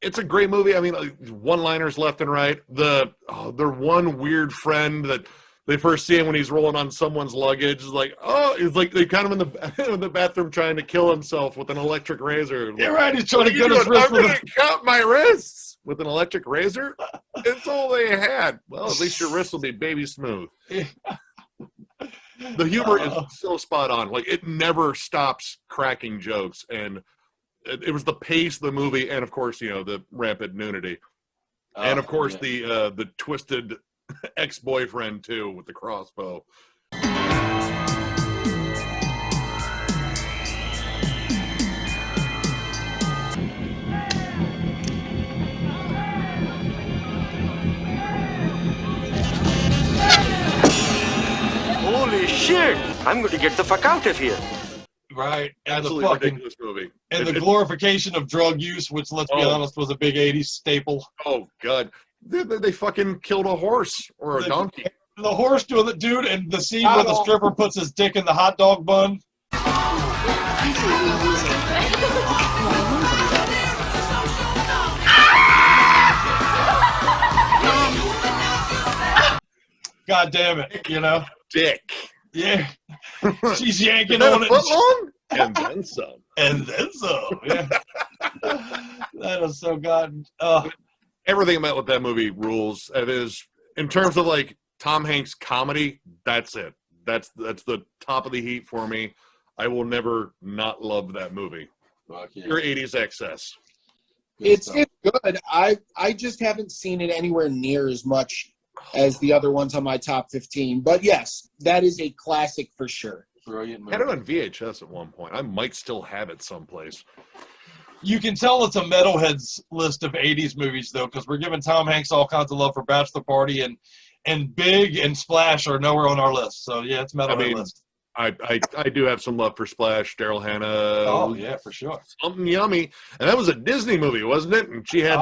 Speaker 8: a great movie. I mean, one-liners left and right. Their one weird friend that they first see him when he's rolling on someone's luggage is like, oh, it's like they kind of in the bathroom trying to kill himself with an electric razor.
Speaker 11: You're
Speaker 8: Like,
Speaker 11: right. He's trying to
Speaker 8: "What are
Speaker 11: cut
Speaker 8: you
Speaker 11: his
Speaker 8: doing?
Speaker 11: wrist
Speaker 8: I'm
Speaker 11: with
Speaker 8: gonna cut my wrists with an electric razor. It's all they had. Well, at least your wrist will be baby smooth. The humor is so spot on. Like, it never stops cracking jokes, and it was the pace of the movie, and of course, the rampant nudity, and of course the twisted ex-boyfriend too with the crossbow.
Speaker 14: Holy shit! I'm going to get the fuck out of here.
Speaker 11: Right. And
Speaker 8: Absolutely
Speaker 11: the fucking
Speaker 8: ridiculous movie.
Speaker 11: and the glorification of drug use, which let's be honest was a big '80s staple.
Speaker 8: Oh god, they fucking killed a horse or a donkey.
Speaker 11: The horse doing the dude, and the scene where the stripper puts his dick in the hot dog bun. God damn it,
Speaker 8: Dick.
Speaker 11: Yeah. She's yanking
Speaker 8: Is that
Speaker 11: on
Speaker 8: a
Speaker 11: it.
Speaker 8: foot long? And then some.
Speaker 11: And then some, yeah. That is so god.
Speaker 8: Everything about that movie rules. It is, in terms of like Tom Hanks comedy, that's it. That's the top of the heat for me. I will never not love that movie. Your 80s excess.
Speaker 11: It's good. I just haven't seen it anywhere near as much as the other ones on my top 15. But yes, that is a classic for sure. Brilliant movie.
Speaker 8: I had it on VHS at one point. I might still have it someplace.
Speaker 11: You can tell it's a metalheads list of 80s movies, though, because we're giving Tom Hanks all kinds of love for Bachelor Party, and Big and Splash are nowhere on our list. So, yeah, it's metalhead list.
Speaker 8: I do have some love for Splash, Daryl Hannah.
Speaker 11: Oh, yeah, for sure.
Speaker 8: Something yummy. And that was a Disney movie, wasn't it? And she had,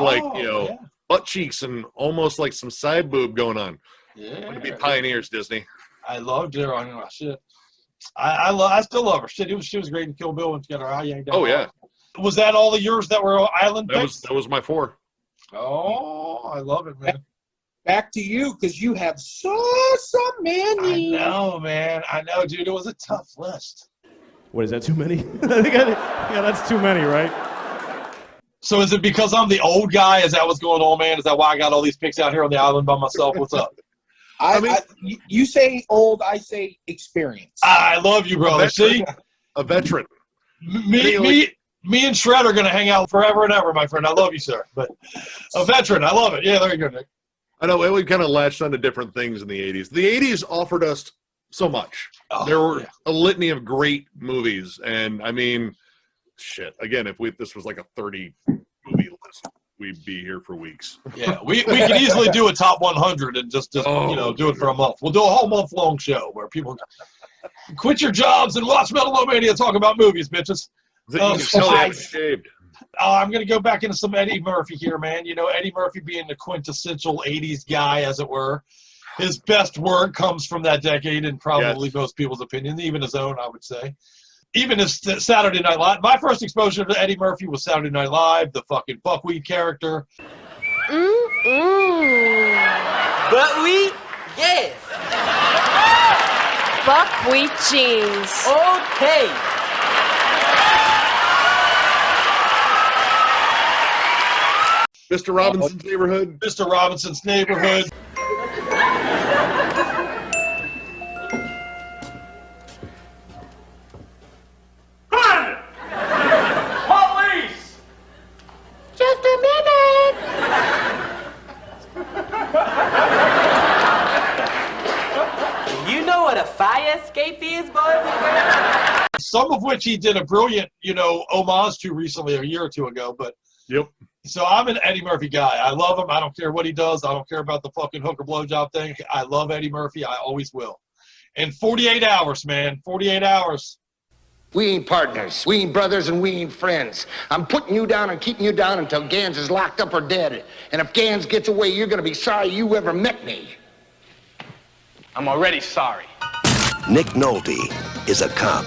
Speaker 8: butt cheeks and almost like some side boob going on.
Speaker 11: Yeah.
Speaker 8: Way to be pioneers, Disney.
Speaker 11: I love Daryl Hannah. Shit. I still love her. Shit, she was great in Kill Bill when she got her eye yanked down.
Speaker 8: Oh, yeah.
Speaker 11: Was that all of yours that were island picks?
Speaker 8: That was my 4.
Speaker 11: Oh, I love it, man.
Speaker 15: Back to you, because you have so many.
Speaker 11: I know, man. I know, dude. It was a tough list.
Speaker 16: What is that? Too many? Yeah, that's too many, right?
Speaker 11: So is it because I'm the old guy? Is that what's going on, man? Is that why I got all these picks out here on the island by myself? What's up?
Speaker 15: You say old, I say experience.
Speaker 11: I love you, brother. See?
Speaker 8: A veteran.
Speaker 11: Me and Shred are going to hang out forever and ever, my friend. I love you, sir. But a veteran. I love it. Yeah, there you go, Nick.
Speaker 8: I know, we kind of latched onto different things in the 80s. The 80s offered us so much. There were a litany of great movies. And, I mean, shit. Again, if this was like a 30-movie list, we'd be here for weeks.
Speaker 11: Yeah, we could easily do a top 100 and just do it for a month. We'll do a whole month-long show where people quit your jobs and watch Metal-O-Mania talk about movies, bitches. I'm going to go back into some Eddie Murphy here, man. Eddie Murphy being the quintessential 80s guy, as it were. His best work comes from that decade, in probably most people's opinion, even his own, I would say. Even his Saturday Night Live. My first exposure to Eddie Murphy was Saturday Night Live, the fucking buckwheat character.
Speaker 17: Buckwheat? Yes.
Speaker 18: Buckwheat jeans.
Speaker 17: Okay.
Speaker 8: Mr. Robinson's Neighborhood.
Speaker 11: Mr. Robinson's Neighborhood.
Speaker 13: Police!
Speaker 18: Just a minute.
Speaker 17: You know what a fire escape is, boys and girls?
Speaker 11: Some of which he did a brilliant, homage to recently, a year or two ago. But
Speaker 8: yep.
Speaker 11: So I'm an Eddie Murphy guy. I love him. I don't care what he does. I don't care about the fucking hooker blowjob thing. I love Eddie Murphy. I always will. And 48 hours, man. 48 hours.
Speaker 19: We ain't partners. We ain't brothers and we ain't friends. I'm putting you down and keeping you down until Gans is locked up or dead. And if Gans gets away, you're going to be sorry you ever met me.
Speaker 12: I'm already sorry.
Speaker 9: Nick Nolte is a cop.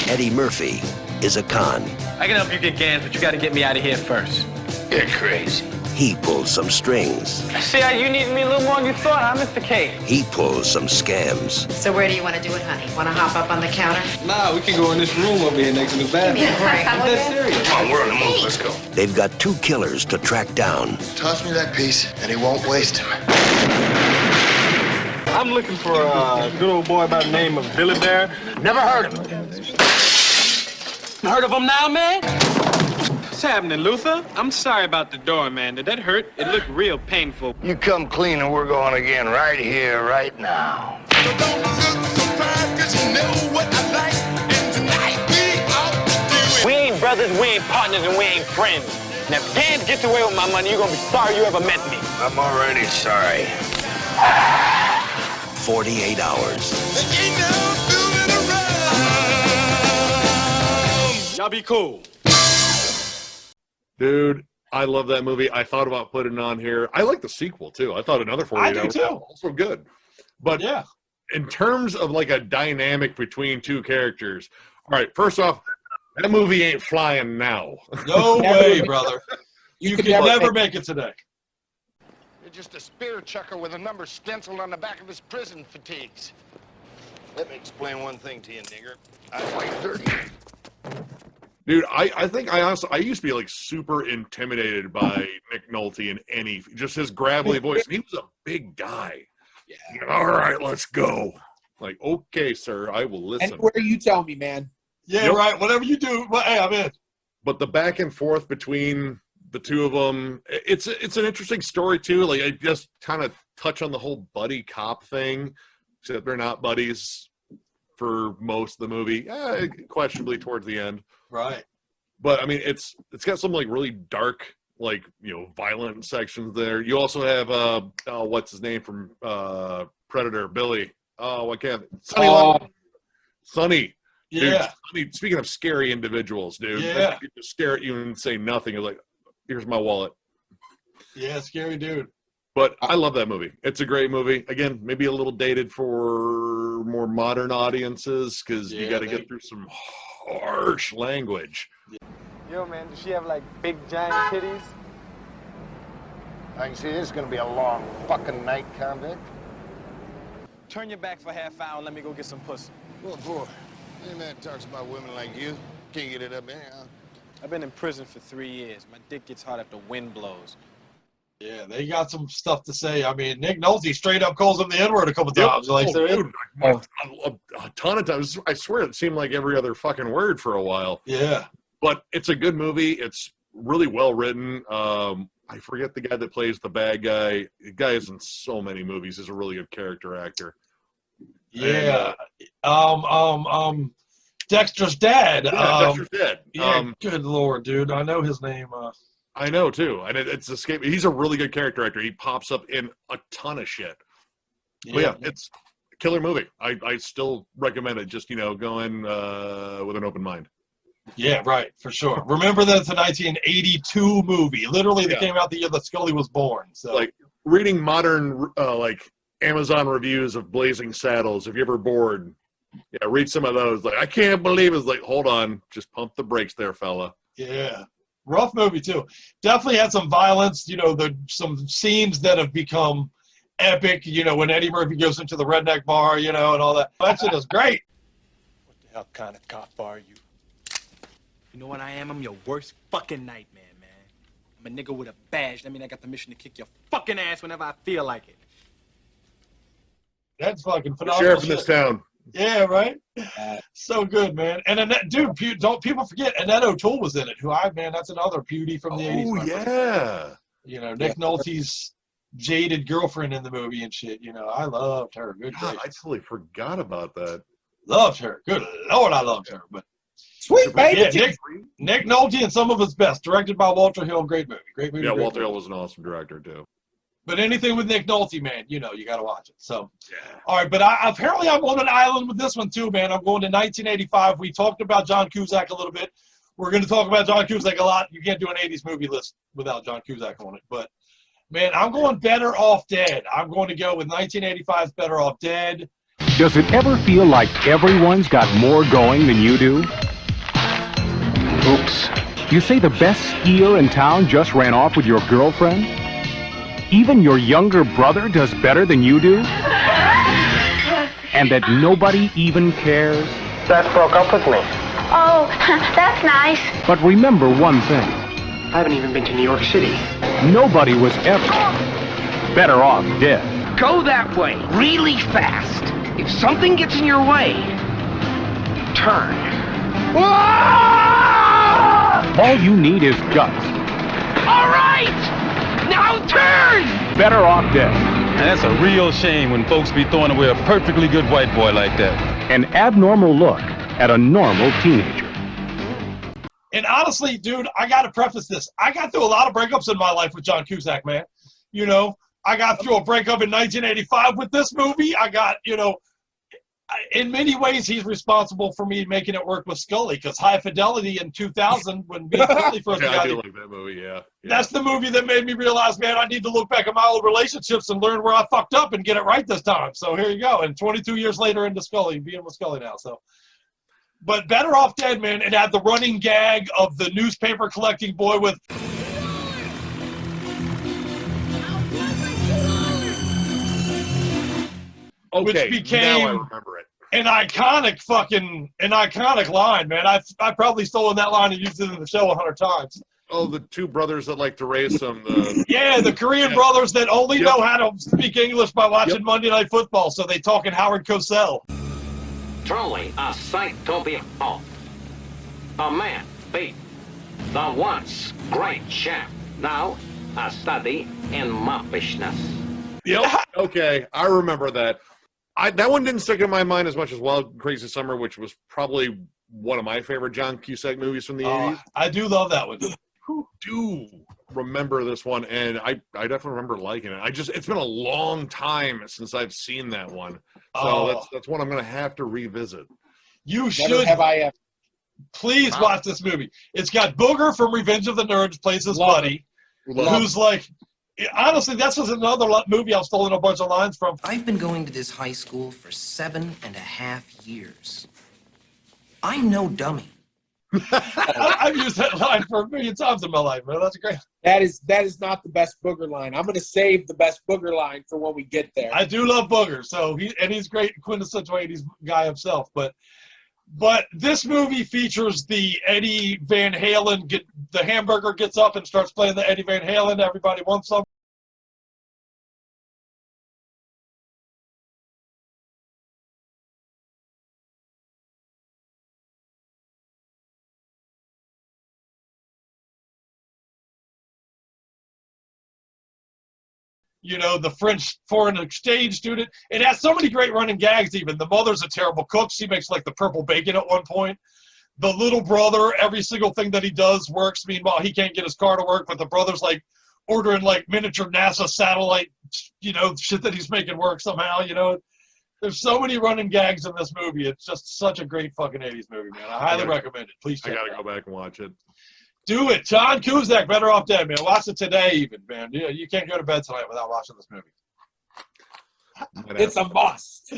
Speaker 9: Eddie Murphy is a con.
Speaker 12: I can help you get Gans, but you gotta get me out of here first.
Speaker 9: You're crazy. He pulls some strings.
Speaker 12: See how you need me a little more than you thought, huh, Mr. K?
Speaker 9: He pulls some scams.
Speaker 20: So where do you want to do it, honey? Want to hop up on the counter?
Speaker 12: Nah, we can go in this room over here next to the bathroom.
Speaker 20: Give me a break,
Speaker 12: I'm
Speaker 20: will
Speaker 12: dead
Speaker 20: ya?
Speaker 12: serious.
Speaker 9: Come on, we're on the move. Let's go. They've got two killers to track down.
Speaker 21: Toss me that piece, and he won't waste him.
Speaker 12: I'm looking for a good old boy by the name of Billy Bear. Never heard of him. Heard of him now, man? What's happening, Luther? I'm sorry about the door, man. Did that hurt? It looked real painful.
Speaker 21: You come clean, and we're going again right here, right now.
Speaker 12: We ain't brothers, we ain't partners, and we ain't friends. And if Gans gets away with my money, you're gonna be sorry you ever met me.
Speaker 21: I'm already sorry.
Speaker 9: 48 hours.
Speaker 12: Y'all be cool.
Speaker 8: Dude, I love that movie. I thought about putting it on here. I like the sequel too. I thought another 48 hours was also good. But yeah, in terms of like a dynamic between two characters, all right, first off, that movie ain't flying now.
Speaker 11: No way, brother. You can never make it today.
Speaker 19: You're just a spear chucker with a number stenciled on the back of his prison fatigues. Let me explain one thing to you, nigger. I fight dirty.
Speaker 8: Dude, I think I used to be like super intimidated by Nick Nolte in just his gravelly voice. And he was a big guy. Yeah. All right, let's go. Like, okay, sir, I will listen.
Speaker 15: And where you tell me, man.
Speaker 11: Yeah, right. Whatever you do, well, hey, I'm in.
Speaker 8: But the back and forth between the two of them, it's an interesting story too. Like, I just kind of touch on the whole buddy cop thing, except they're not buddies for most of the movie. Questionably towards the end.
Speaker 11: Right.
Speaker 8: But I mean, it's got some like really dark, like, you know, violent sections there. You also have what's his name from Predator, Billy. Oh, I can't. Sonny. Dude,
Speaker 11: Yeah.
Speaker 8: Sonny, speaking of scary individuals, dude.
Speaker 11: Yeah.
Speaker 8: They just stare at you and say nothing. You're like, here's my wallet.
Speaker 11: Yeah, scary dude.
Speaker 8: But I love that movie. It's a great movie. Again, maybe a little dated for more modern audiences because you got to get through some harsh language.
Speaker 12: Yo, man, does she have like big giant titties?
Speaker 21: I can see this is going to be a long fucking night, convict.
Speaker 12: Turn your back for a half hour and let me go get some pussy.
Speaker 21: What for? Any man talks about women like you. Can't get it up anyhow.
Speaker 12: I've been in prison for 3 years. My dick gets hot if the wind blows.
Speaker 11: Yeah, they got some stuff to say. I mean, Nick Nolte straight up calls him the N-word a couple times. Like,
Speaker 8: dude, a ton of times. I swear it seemed like every other fucking word for a while.
Speaker 11: Yeah.
Speaker 8: But it's a good movie. It's really well written. I forget the guy that plays the bad guy. The guy is in so many movies. He's a really good character actor.
Speaker 11: Yeah. And, Dexter's dad.
Speaker 8: Yeah, Dexter's dad.
Speaker 11: Yeah, good lord, dude. I know his name.
Speaker 8: I know too, and it's escape. He's a really good character actor. He pops up in a ton of shit. But yeah, it's a killer movie. I still recommend it. Just, you know, go in with an open mind.
Speaker 11: Yeah, right, for sure. Remember that it's a 1982 movie. Literally, that came out the year that Scully was born. So,
Speaker 8: like, reading modern like Amazon reviews of Blazing Saddles. If you're ever bored, yeah, read some of those. Like, I can't believe it's like, hold on, just pump the brakes there, fella.
Speaker 11: yeah. Rough movie, too. Definitely had some violence, you know, some scenes that have become epic, you know, when Eddie Murphy goes into the redneck bar, you know, and all that. That shit is great.
Speaker 12: What the hell kind of cop are you? You know what I am? I'm your worst fucking nightmare, man. I'm a nigga with a badge. That means I got permission to kick your fucking ass whenever I feel like it.
Speaker 11: That's fucking
Speaker 8: The
Speaker 11: phenomenal.
Speaker 8: sheriff in this town.
Speaker 11: Yeah, right? So good, man. And Annette, dude, don't people forget Annette O'Toole was in it, that's another beauty from the 80s.
Speaker 8: Oh, yeah.
Speaker 11: You know, Nick Nolte's jaded girlfriend in the movie and shit. You know, I loved her. Good
Speaker 8: God,
Speaker 11: days.
Speaker 8: I totally forgot about that.
Speaker 11: Loved her. Good Lord, I loved her. But
Speaker 15: sweet baby.
Speaker 11: Yeah, Nick Nolte and some of his best. Directed by Walter Hill. Great movie. Great movie.
Speaker 8: Yeah,
Speaker 11: great
Speaker 8: Walter
Speaker 11: movie.
Speaker 8: Hill was an awesome director, too.
Speaker 11: But anything with Nick Nolte, man, you know, you got to watch it. So, all right. But apparently I'm on an island with this one, too, man. I'm going to 1985. We talked about John Cusack a little bit. We're going to talk about John Cusack a lot. You can't do an 80s movie list without John Cusack on it. But, man, I'm going Better Off Dead. I'm going to go with 1985's Better Off Dead.
Speaker 1: Does it ever feel like everyone's got more going than you do? Oops. You say the best skier in town just ran off with your girlfriend? Even your younger brother does better than you do? And that nobody even cares?
Speaker 22: Beth broke up with me.
Speaker 18: Oh, that's nice.
Speaker 1: But remember one thing.
Speaker 22: I haven't even been to New York City.
Speaker 1: Nobody was ever better off dead.
Speaker 23: Go that way, really fast. If something gets in your way, turn.
Speaker 1: All you need is guts.
Speaker 23: All right! Now turn!
Speaker 1: Better off dead.
Speaker 24: And that's a real shame when folks be throwing away a perfectly good white boy like that.
Speaker 1: An abnormal look at a normal teenager.
Speaker 11: And honestly, dude, I got to preface this. I got through a lot of breakups in my life with John Cusack, man. You know, I got through a breakup in 1985 with this movie. I got, you know, in many ways, he's responsible for me making it work with Scully, because High Fidelity in 2000, when me and Scully first got
Speaker 8: I do like that movie, yeah.
Speaker 11: That's the movie that made me realize, man, I need to look back at my old relationships and learn where I fucked up and get it right this time. So here you go. And 22 years later into Scully, being with Scully now. So, but Better Off Dead, man, it had the running gag of the newspaper collecting boy with which became
Speaker 8: now I remember it.
Speaker 11: an iconic line, man. I've probably stolen that line and used it in the show 100 times.
Speaker 8: Oh, the two brothers that like to race them.
Speaker 11: Yeah, the Korean brothers that only know how to speak English by watching Monday Night Football, so they talk in Howard Cosell.
Speaker 25: Truly a sight to behold. A man beat the once great champ, now a study in moppishness.
Speaker 8: Yep. Okay, I remember that. That one didn't stick in my mind as much as Wild Crazy Summer, which was probably one of my favorite John Cusack movies from the 80s.
Speaker 11: I do love that one.
Speaker 8: Do remember this one, and I definitely remember liking it. It's been a long time since I've seen that one, so that's one I'm going to have to revisit.
Speaker 11: You should. Have I ever? Please watch this movie. It's got Booger from Revenge of the Nerds plays his buddy, who's like. Honestly, that's just another movie I've stolen a bunch of lines from.
Speaker 26: I've been going to this high school for 7.5 years. I'm no dummy.
Speaker 11: I've used that line for a million times in my life, man. That's great.
Speaker 15: That is not the best Booger line. I'm going to save the best Booger line for when we get there.
Speaker 11: I do love Booger, so he's great, quintessential 80s guy himself. But this movie features the Eddie Van Halen. The hamburger gets up and starts playing the Eddie Van Halen. Everybody wants some. You know, the French foreign exchange student. It has so many great running gags even. The mother's a terrible cook. She makes like the purple bacon at one point. The little brother, every single thing that he does works. Meanwhile, he can't get his car to work, but the brother's like ordering like miniature NASA satellite, you know, shit that he's making work somehow, you know. There's so many running gags in this movie. It's just such a great fucking 80s movie, man. I highly recommend it. Please check it out.
Speaker 8: I got to go back and watch it.
Speaker 11: Do it. John Cusack, Better Off Dead, man. Watch it today even, man. You can't go to bed tonight without watching this movie.
Speaker 15: It's a must.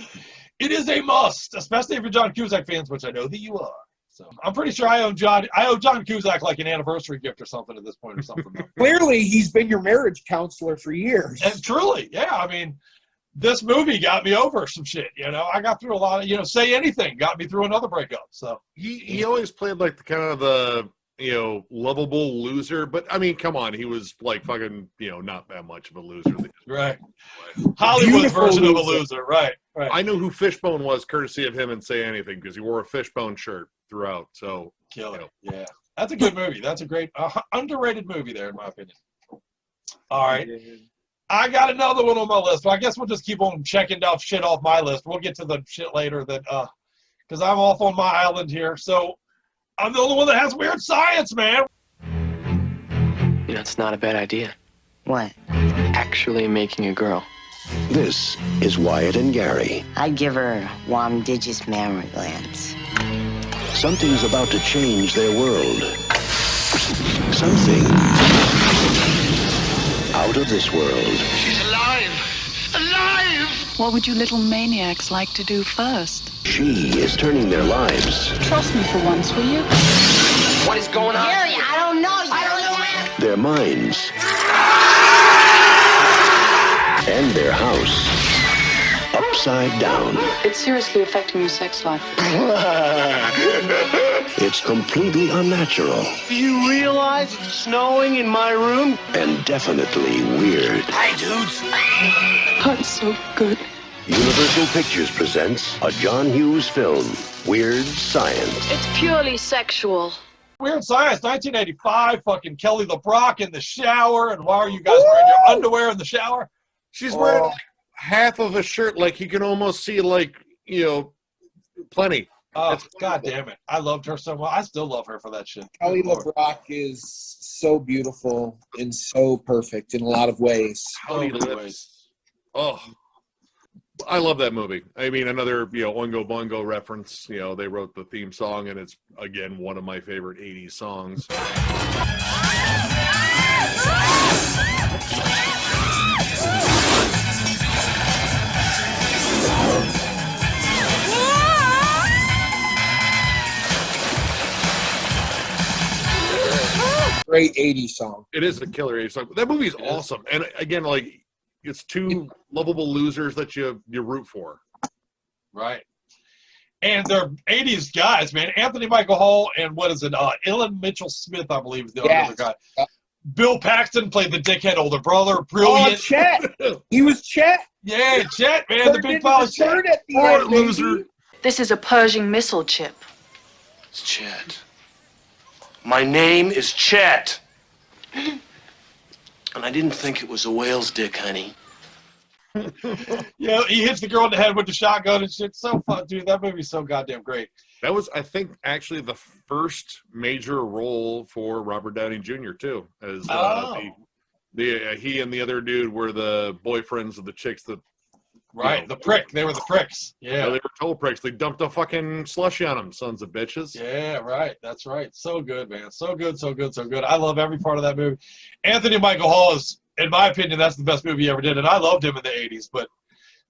Speaker 11: It is a must, especially if you're John Cusack fans, which I know that you are. So I'm pretty sure I owe John Cusack like an anniversary gift or something at this point or something.
Speaker 15: Clearly, he's been your marriage counselor for years.
Speaker 11: And truly, yeah. I mean, this movie got me over some shit, you know. I got through a lot of, Say Anything got me through another breakup. So
Speaker 8: he always played like the lovable loser, but I mean, come on, he was like fucking, not that much of a loser.
Speaker 11: Right. Hollywood's version of a loser, right.
Speaker 8: I know who Fishbone was courtesy of him in Say Anything, because he wore a Fishbone shirt throughout, so.
Speaker 11: Killer, yeah. That's a good movie. That's a great, underrated movie there, in my opinion. All right. I got another one on my list, but I guess we'll just keep on checking off shit off my list. We'll get to the shit later that, because I'm off on my island here, so I'm the only one that has weird science, man.
Speaker 27: It's not a bad idea.
Speaker 28: What?
Speaker 27: Actually making a girl.
Speaker 9: This is Wyatt and Gary.
Speaker 28: I'd give her Wamdigious mammary glands.
Speaker 9: Something's about to change their world. Something out of this world.
Speaker 19: She's alive. Alive!
Speaker 2: What would you little maniacs like to do first?
Speaker 9: She is turning their lives,
Speaker 2: Trust me for once, will you?
Speaker 17: What is going on?
Speaker 28: Jerry, I don't know. I don't know.
Speaker 9: their minds, and their house upside down.
Speaker 2: It's seriously affecting your sex life.
Speaker 9: It's completely unnatural
Speaker 22: Do you realize it's snowing in my room?
Speaker 9: and definitely weird.
Speaker 22: Hi, dudes.
Speaker 2: That's so good.
Speaker 9: Universal Pictures presents a John Hughes film, Weird Science.
Speaker 2: It's purely sexual.
Speaker 11: Weird Science, 1985. Fucking Kelly LeBrock in the shower. And why are you guys wearing your underwear in the shower?
Speaker 8: She's wearing like half of a shirt, like you can almost see, like, you know, plenty.
Speaker 11: Oh, God damn it. I loved her so much. I still love her for that shit.
Speaker 15: Kelly LeBrock is so beautiful and so perfect in a lot of ways.
Speaker 8: Pouty lips. Oh, I love that movie. I mean, another, you know, Oingo Boingo reference. You know, they wrote the theme song, and it's, again, one of my favorite 80s songs.
Speaker 15: Great 80s song.
Speaker 8: It is a killer 80s song. That movie is awesome. And again, like, it's two lovable losers that you root for.
Speaker 11: Right. And they're 80s guys, man. Anthony Michael Hall and what is it? Ellen Mitchell Smith, I believe, is the other guy. Bill Paxton played the dickhead older brother. Brilliant.
Speaker 15: Oh, Chet. He was Chet.
Speaker 11: Yeah, Chet, man. The big pile of Chet.
Speaker 8: Poor loser.
Speaker 2: This is a Pershing missile chip.
Speaker 22: It's Chet. My name is Chet. And I didn't think it was a whale's dick, honey.
Speaker 11: Yeah, he hits the girl in the head with the shotgun and shit. So fun, dude. That movie's so goddamn great.
Speaker 8: That was, I think, actually the first major role for Robert Downey Jr. too. As he and the other dude were the boyfriends of the chicks that.
Speaker 11: Right,
Speaker 8: you know,
Speaker 11: the prick. They were the pricks. Yeah,
Speaker 8: they were total pricks. They dumped a fucking slushy on them, sons of bitches.
Speaker 11: Yeah, right. That's right. So good, man. So good, so good, so good. I love every part of that movie. Anthony Michael Hall is, in my opinion, that's the best movie he ever did, and I loved him in the 80s. But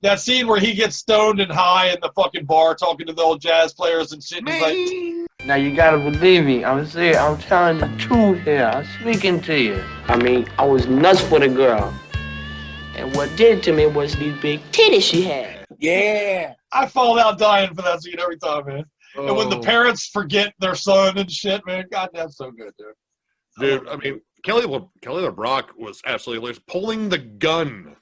Speaker 11: that scene where he gets stoned and high in the fucking bar talking to the old jazz players and shit, and he's like,
Speaker 3: now you gotta believe me. I'm telling the truth here. I'm speaking to you. I mean, I was nuts for the girl. And what did it to me was these big titties she had.
Speaker 11: yeah. I fall out dying for that scene every time, man.
Speaker 8: Oh.
Speaker 11: And when the parents forget their son and shit, man, goddamn, so good, dude.
Speaker 8: Dude, I mean, Kelly LeBrock was absolutely hilarious. Pulling the gun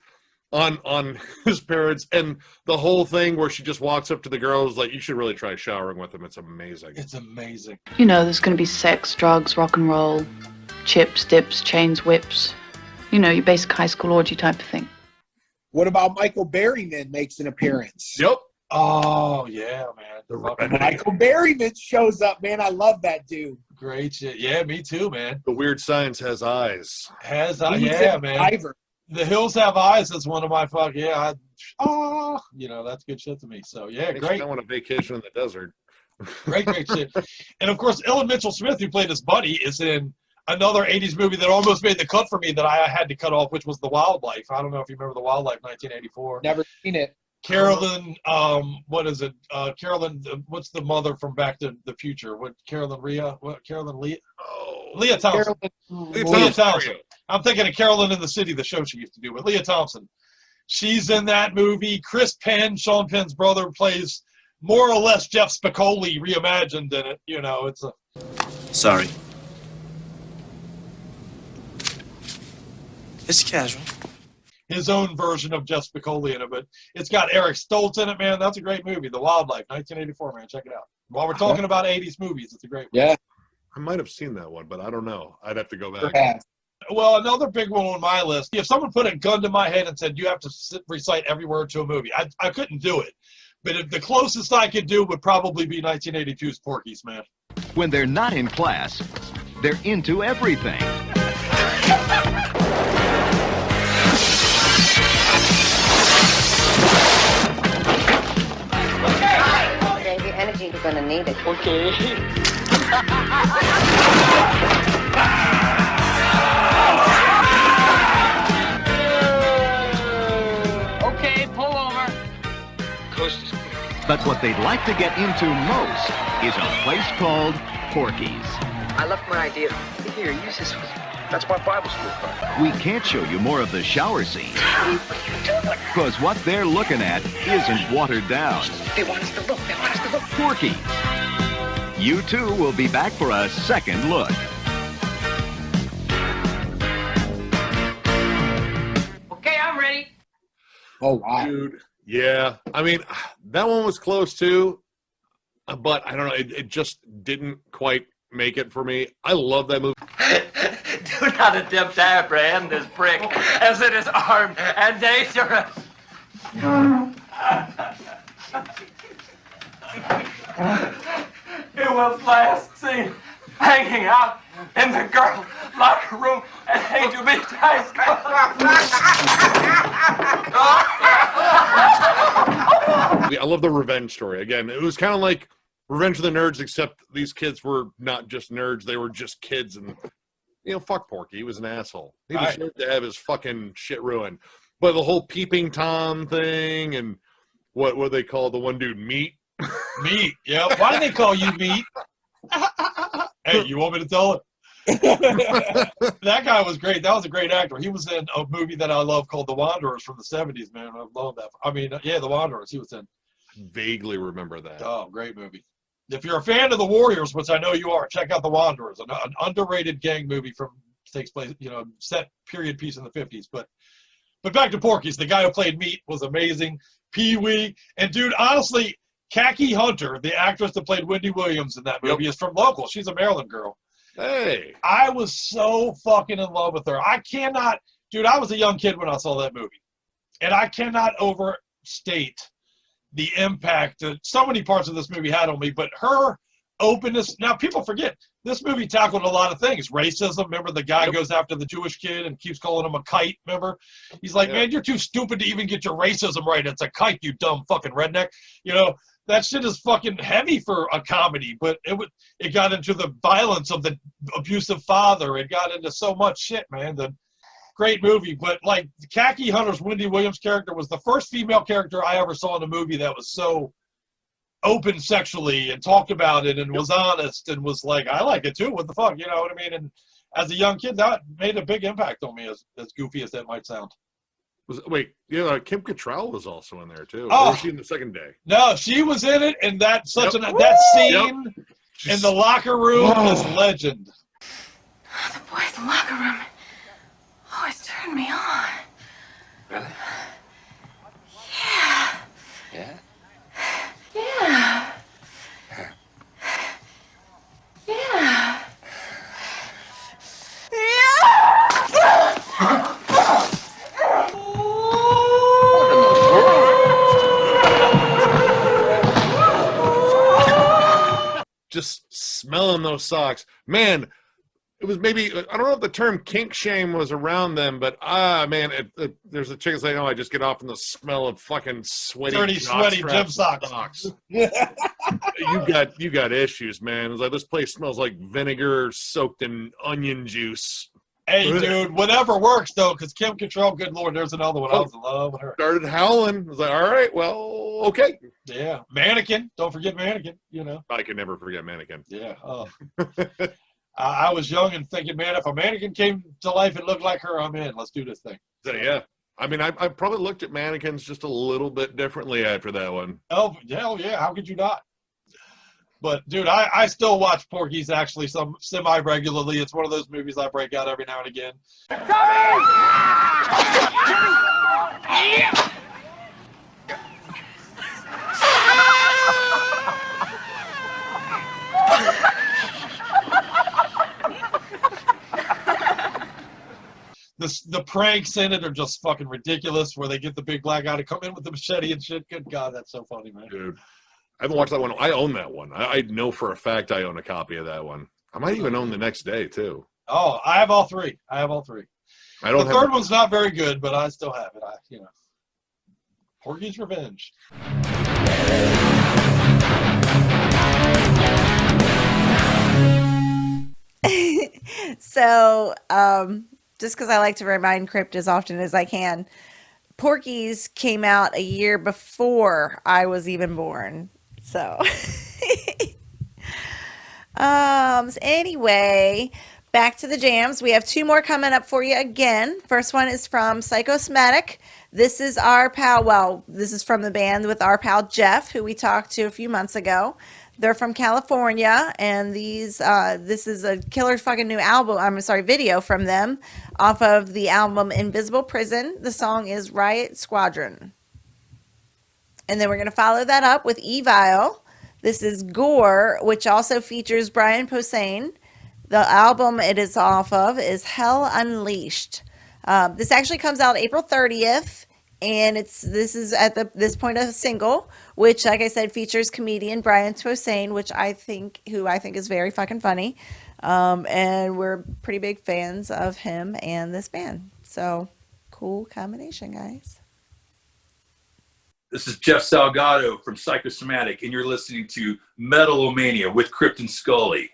Speaker 8: on his parents, and the whole thing where she just walks up to the girls like, you should really try showering with him. It's amazing.
Speaker 11: It's amazing.
Speaker 2: You know, there's going to be sex, drugs, rock and roll, chips, dips, chains, whips. You know, your basic high school orgy type of thing.
Speaker 15: What about Michael Berryman makes an appearance?
Speaker 8: Yep.
Speaker 11: Oh, yeah, man.
Speaker 15: Michael Berryman shows up, man. I love that dude.
Speaker 11: Great shit. Yeah, me too, man.
Speaker 8: The Weird Science has eyes.
Speaker 11: Yeah, man. The Hills Have Eyes is one of my you know, that's good shit to me. So, yeah, great.
Speaker 8: I want a vacation in the desert.
Speaker 11: Great shit. And, of course, Ellen Mitchell Smith, who played his buddy, is in another 80s movie that almost made the cut for me that I had to cut off, which was The Wildlife. I don't know if you remember The Wildlife, 1984.
Speaker 15: Never seen it.
Speaker 11: Carolyn, what is it? Carolyn, what's the mother from Back to the Future? Carolyn Leah? Leah Thompson. Leah Thompson. I'm thinking of Carolyn in the City, the show she used to do, but Leah Thompson. She's in that movie. Chris Penn, Sean Penn's brother, plays more or less Jeff Spicoli reimagined in it. You know, it's a...
Speaker 22: Sorry. It's casual.
Speaker 11: His own version of Jeff Spicoli in it, but it's got Eric Stoltz in it, man. That's a great movie. The Wildlife, 1984, man. Check it out. While we're talking about 80s movies, it's a great movie.
Speaker 15: Yeah.
Speaker 8: I might have seen that one, but I don't know. I'd have to go back.
Speaker 15: Yeah.
Speaker 11: Well, another big one on my list. If someone put a gun to my head and said, you have to recite every word to a movie, I couldn't do it. But if the closest I could do would probably be 1982's Porky's, man.
Speaker 4: When they're not in class, they're into everything.
Speaker 28: Save your energy, you're gonna need it.
Speaker 3: Okay.
Speaker 5: coast is clear.
Speaker 4: But what they'd like to get into most is a place called Porky's.
Speaker 5: I left my idea. Here, use this one. That's my Bible school card.
Speaker 4: We can't show you more of the shower scene,
Speaker 5: What are you doing?
Speaker 4: because what they're looking at isn't watered down.
Speaker 5: They want us to look. They want us to look.
Speaker 4: Porky's. You too will be back for a second look.
Speaker 17: Okay, I'm ready.
Speaker 15: Oh, wow.
Speaker 8: Dude, yeah. I mean, that one was close too, but I don't know. It just didn't quite make it for me. I love that movie.
Speaker 17: Do not attempt to apprehend this prick, as it is armed and dangerous. It was last seen hanging out in the girl locker room at Angel Beach High School.
Speaker 8: I love the revenge story. Again, it was kind of like Revenge of the Nerds, except these kids were not just nerds; they were just kids. And fuck Porky. He was an asshole. He deserved to have his fucking shit ruined. But the whole peeping Tom thing and what they call the one dude, Meat.
Speaker 11: Meat. Yeah. Why do they call you Meat? Hey, you want me to tell it? That guy was great. That was a great actor. He was in a movie that I love called The Wanderers from the 70s, man. I love that. I mean, yeah, The Wanderers. He was in.
Speaker 8: Vaguely remember that.
Speaker 11: Oh, great movie. If you're a fan of the Warriors, which I know you are, check out The Wanderers, an underrated gang movie takes place, set period piece in the 50s. But back to Porky's. The guy who played Meat was amazing. Pee-wee. And dude, honestly, Khaki Hunter, the actress that played Wendy Williams in that movie, is from local. She's a Maryland girl.
Speaker 8: Hey.
Speaker 11: I was so fucking in love with her. I was a young kid when I saw that movie. And I cannot overstate the impact that so many parts of this movie had on me, but her openness. Now, people forget, this movie tackled a lot of things. Racism, remember the guy goes after the Jewish kid and keeps calling him a kite, remember? He's like, man, you're too stupid to even get your racism right. It's a kite, you dumb fucking redneck. That shit is fucking heavy for a comedy, but it got into the violence of the abusive father. It got into so much shit, man. Great movie, but like Khaki Hunter's Wendy Williams character was the first female character I ever saw in a movie that was so open sexually and talked about it and was honest and was like, I like it too. What the fuck, you know what I mean? And as a young kid, that made a big impact on me, as goofy as that might sound.
Speaker 8: Kim Cattrall was also in there too.
Speaker 11: Oh,
Speaker 8: or was she in the second day?
Speaker 11: No, she was in it, and that scene in the locker room is legend.
Speaker 18: The boys in the locker room always turn me on.
Speaker 5: Really?
Speaker 18: Yeah.
Speaker 5: Yeah?
Speaker 18: Yeah. Yeah.
Speaker 8: Just smelling those socks, man. It was maybe, I don't know if the term kink shame was around them, but man, there's a chick that's like, I just get off in the smell of fucking sweaty,
Speaker 11: dirty, sweaty gym socks.
Speaker 8: You got issues, man. It's like, this place smells like vinegar soaked in onion juice.
Speaker 11: Hey, dude, whatever works though, because Kim Cattrall, good lord, there's another one. I was in love with her.
Speaker 8: Started howling. I was like, all right, well, okay.
Speaker 11: Yeah, Mannequin. Don't forget Mannequin.
Speaker 8: I can never forget Mannequin.
Speaker 11: Yeah. Oh. I was young and thinking, man, if a mannequin came to life and looked like her, I'm in. Let's do this thing.
Speaker 8: So, yeah. I mean, I probably looked at mannequins just a little bit differently after that one.
Speaker 11: Oh, hell yeah. How could you not? But, dude, I still watch Porky's actually semi-regularly. It's one of those movies I break out every now and again. The pranks in it are just fucking ridiculous, where they get the big black guy to come in with the machete and shit. Good God, that's so funny, man.
Speaker 8: Dude, I haven't watched that one. I own that one. I know for a fact I own a copy of that one. I might even own The Next Day, too.
Speaker 11: Oh, I have all three. The third one's not very good, but I still have it. Porky's Revenge.
Speaker 6: So, just because I like to remind Crypt as often as I can, Porky's came out a year before I was even born. So, so anyway, back to the jams. We have 2 more coming up for you again. First one is from Psychosomatic. This is our pal, well, this is from the band with our pal Jeff, who we talked to a few months ago. They're from California, and this is a killer fucking new video from them off of the album Invisible Prison. The song is Riot Squadron. And then we're going to follow that up with Evil. This is Gore, which also features Brian Posehn. The album it is off of is Hell Unleashed. This actually comes out April 30th, and this is at this point a single, which, like I said, features comedian Brian Posehn, who I think is very fucking funny, and we're pretty big fans of him and this band. So, cool combination, guys.
Speaker 7: This is Jeff Salgado from Psychosomatic, and you're listening to Metal-O-Mania with Crypt and Scully.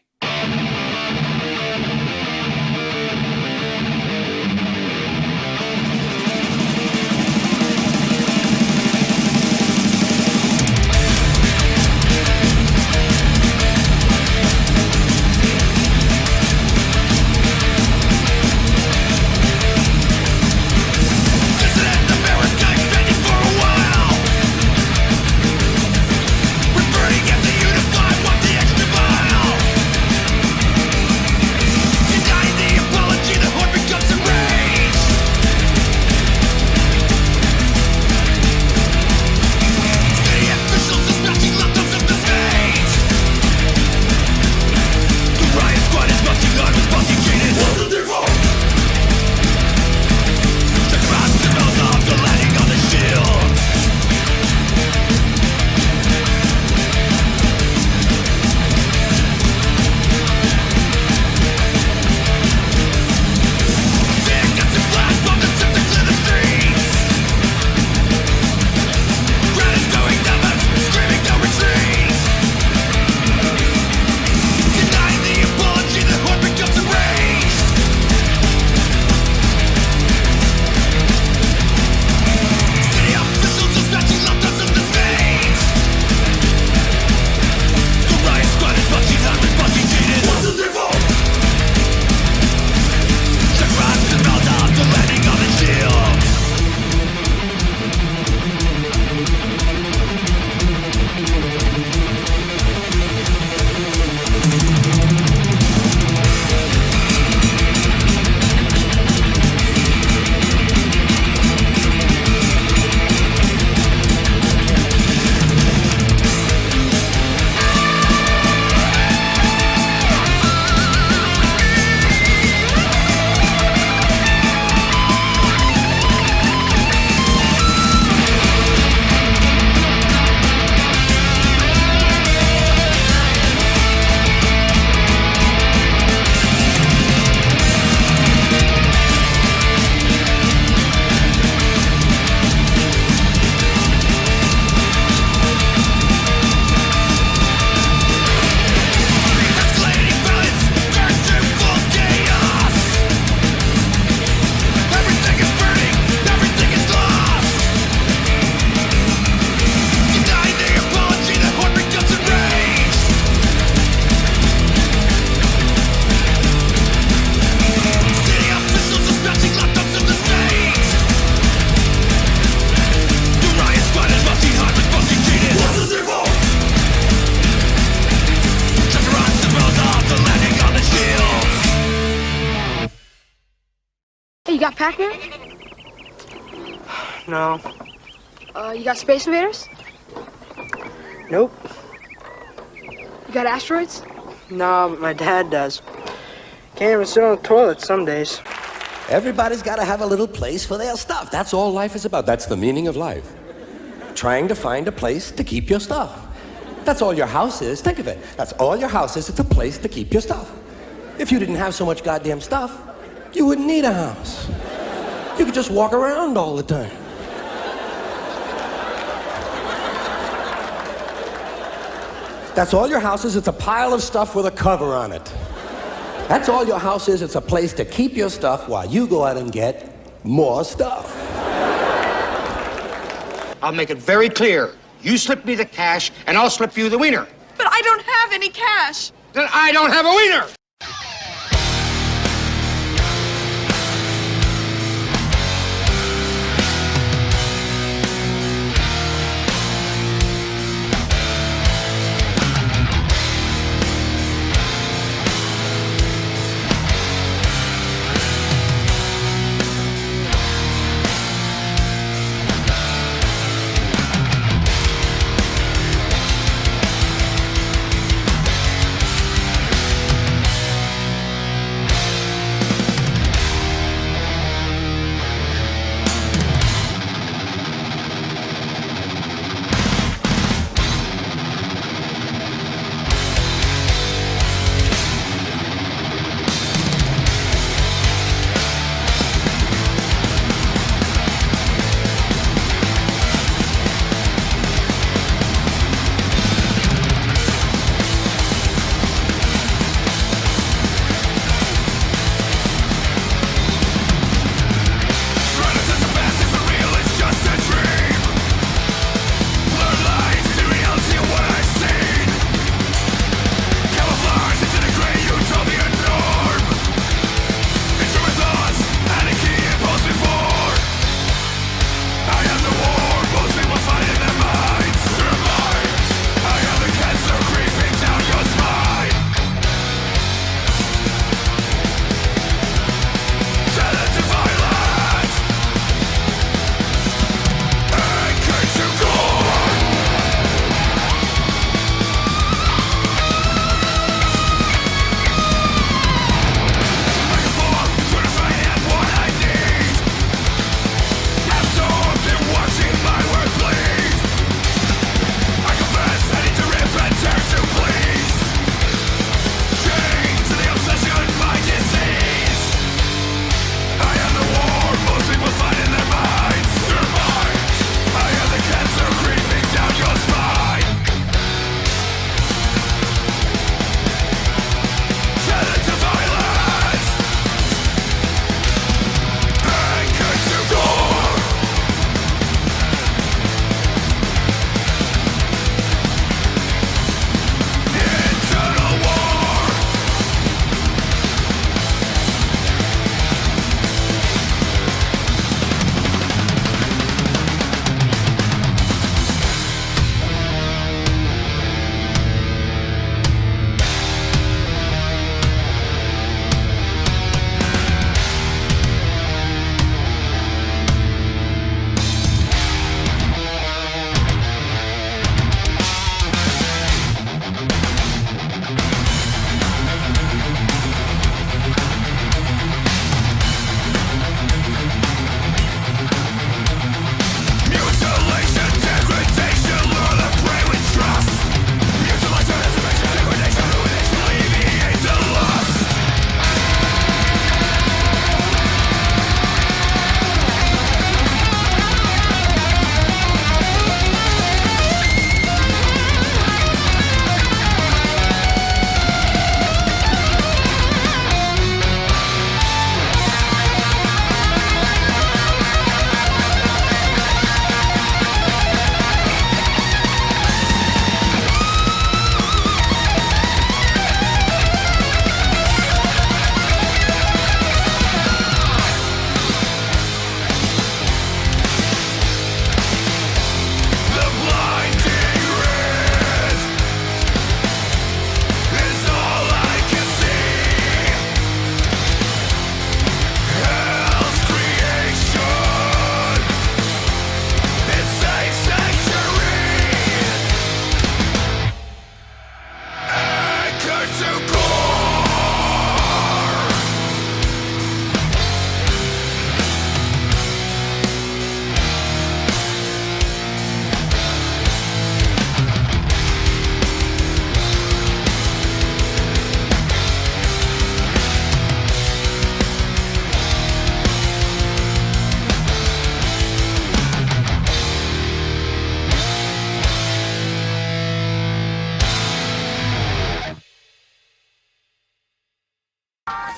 Speaker 10: got Pac-Man?
Speaker 3: No.
Speaker 10: You got Space Invaders?
Speaker 3: Nope.
Speaker 10: You got Asteroids?
Speaker 3: No, but my dad does. Can't even sit on the toilet some days.
Speaker 13: Everybody's got to have a little place for their stuff. That's all life is about. That's the meaning of life. Trying to find a place to keep your stuff. That's all your house is. Think of it. That's all your house is. It's a place to keep your stuff. If you didn't have so much goddamn stuff, you wouldn't need a house. You could just walk around all the time. That's all your house is. It's a pile of stuff with a cover on it. That's all your house is. It's a place to keep your stuff while you go out and get more stuff.
Speaker 1: I'll make it very clear. You slip me the cash, and I'll slip you the wiener.
Speaker 18: But I don't have any cash.
Speaker 1: Then I don't have a wiener!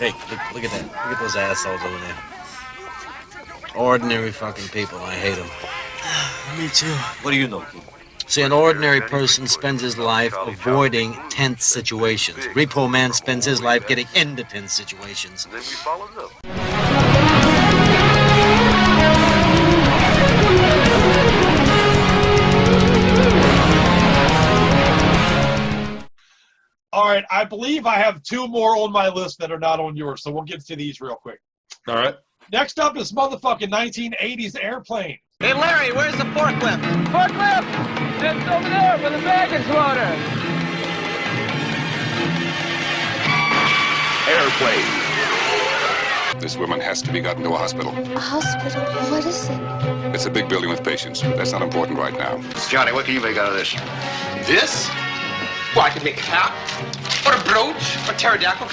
Speaker 12: Hey, look at that. Look at those assholes over there. Ordinary fucking people. I hate them.
Speaker 14: Me too.
Speaker 12: What do you know, kid?
Speaker 14: See, an ordinary person spends his life avoiding tense situations. Repo Man spends his life getting into tense situations.
Speaker 16: Then we followed up.
Speaker 11: All right, I believe I have 2 more on my list that are not on yours, so we'll get to these real quick.
Speaker 8: All right.
Speaker 11: Next up is motherfucking 1980s Airplane.
Speaker 17: Hey, Larry, where's the forklift? Forklift? It's over there with the baggage loader.
Speaker 20: Airplane. This woman has to be gotten to a hospital.
Speaker 18: A hospital? What is it?
Speaker 20: It's a big building with patients, but that's not important right now.
Speaker 19: Johnny, what can you make out of this?
Speaker 17: This? Well, I can make a cap, or a brooch, or pterodactyl.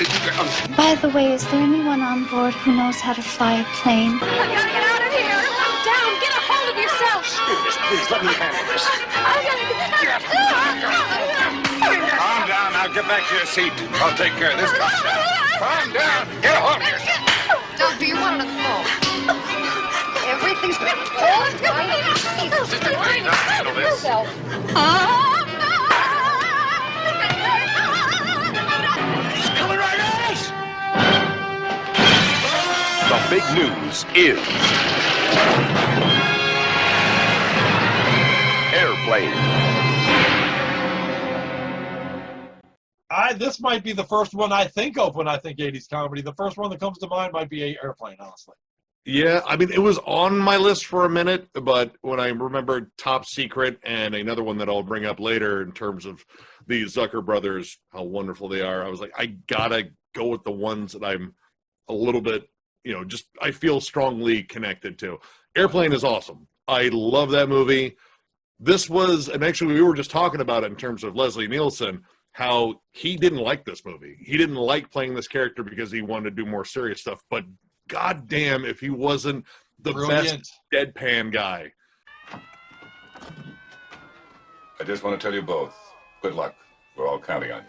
Speaker 18: By the way, is there anyone on board who knows how to fly a plane? I gotta get out of here! Calm down! Get a hold of yourself!
Speaker 19: Please, let me handle this. Calm down. Now get back to your seat. I'll take care of this. Calm down. Calm down. Get a hold of yourself.
Speaker 18: Doctor, you wanted to fall. Everything's been falling.
Speaker 19: Sister, please, I'll handle this.
Speaker 9: The big news is Airplane.
Speaker 11: This might be the first one I think of when I think 80s comedy. The first one that comes to mind might be Airplane, honestly.
Speaker 8: Yeah, I mean, it was on my list for a minute, but when I remembered Top Secret and another one that I'll bring up later in terms of the Zucker brothers, how wonderful they are, I was like, I gotta go with the ones that I'm a little bit, just I feel strongly connected to. Airplane is awesome. I love that movie. This was, and actually we were just talking about it in terms of Leslie Nielsen, how he didn't like this movie. He didn't like playing this character because he wanted to do more serious stuff, but goddamn if he wasn't the best deadpan guy.
Speaker 20: I just want to tell you both, good luck. We're all counting on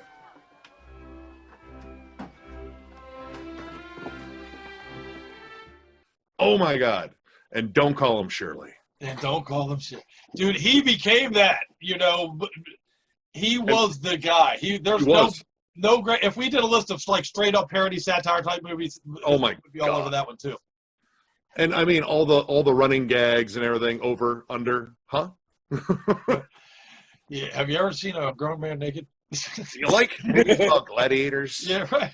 Speaker 20: you.
Speaker 8: Oh my God. And don't call him Shirley.
Speaker 11: And don't call him shit. Dude, he became that, he was the guy. No great. If we did a list of like straight up parody satire type movies,
Speaker 8: oh my
Speaker 11: would be all over that one too.
Speaker 8: And I mean all the running gags and everything, over, under, huh?
Speaker 11: Yeah. Have you ever seen a grown man naked?
Speaker 8: You like movies about gladiators?
Speaker 11: Yeah, right.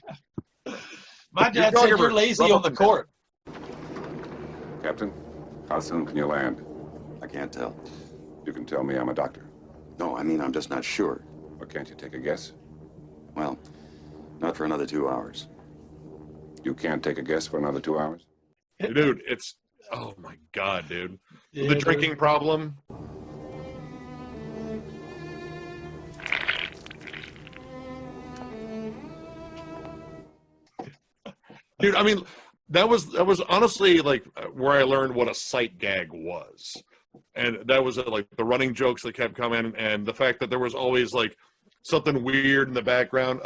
Speaker 11: My dad said you're lazy on the court.
Speaker 20: Captain, how soon can you land?
Speaker 21: I can't tell.
Speaker 20: You can tell me. I'm a doctor.
Speaker 21: No, I mean, I'm just not sure.
Speaker 20: Or can't you take a guess?
Speaker 21: Well, not for another 2 hours.
Speaker 20: You can't take a guess for another 2 hours?
Speaker 8: Dude, it's, oh my God, dude.
Speaker 11: Yeah,
Speaker 8: the drinking problem. Dude, I mean, that was honestly like where I learned what a sight gag was. And that was like the running jokes that kept coming, and the fact that there was always like something weird in the background.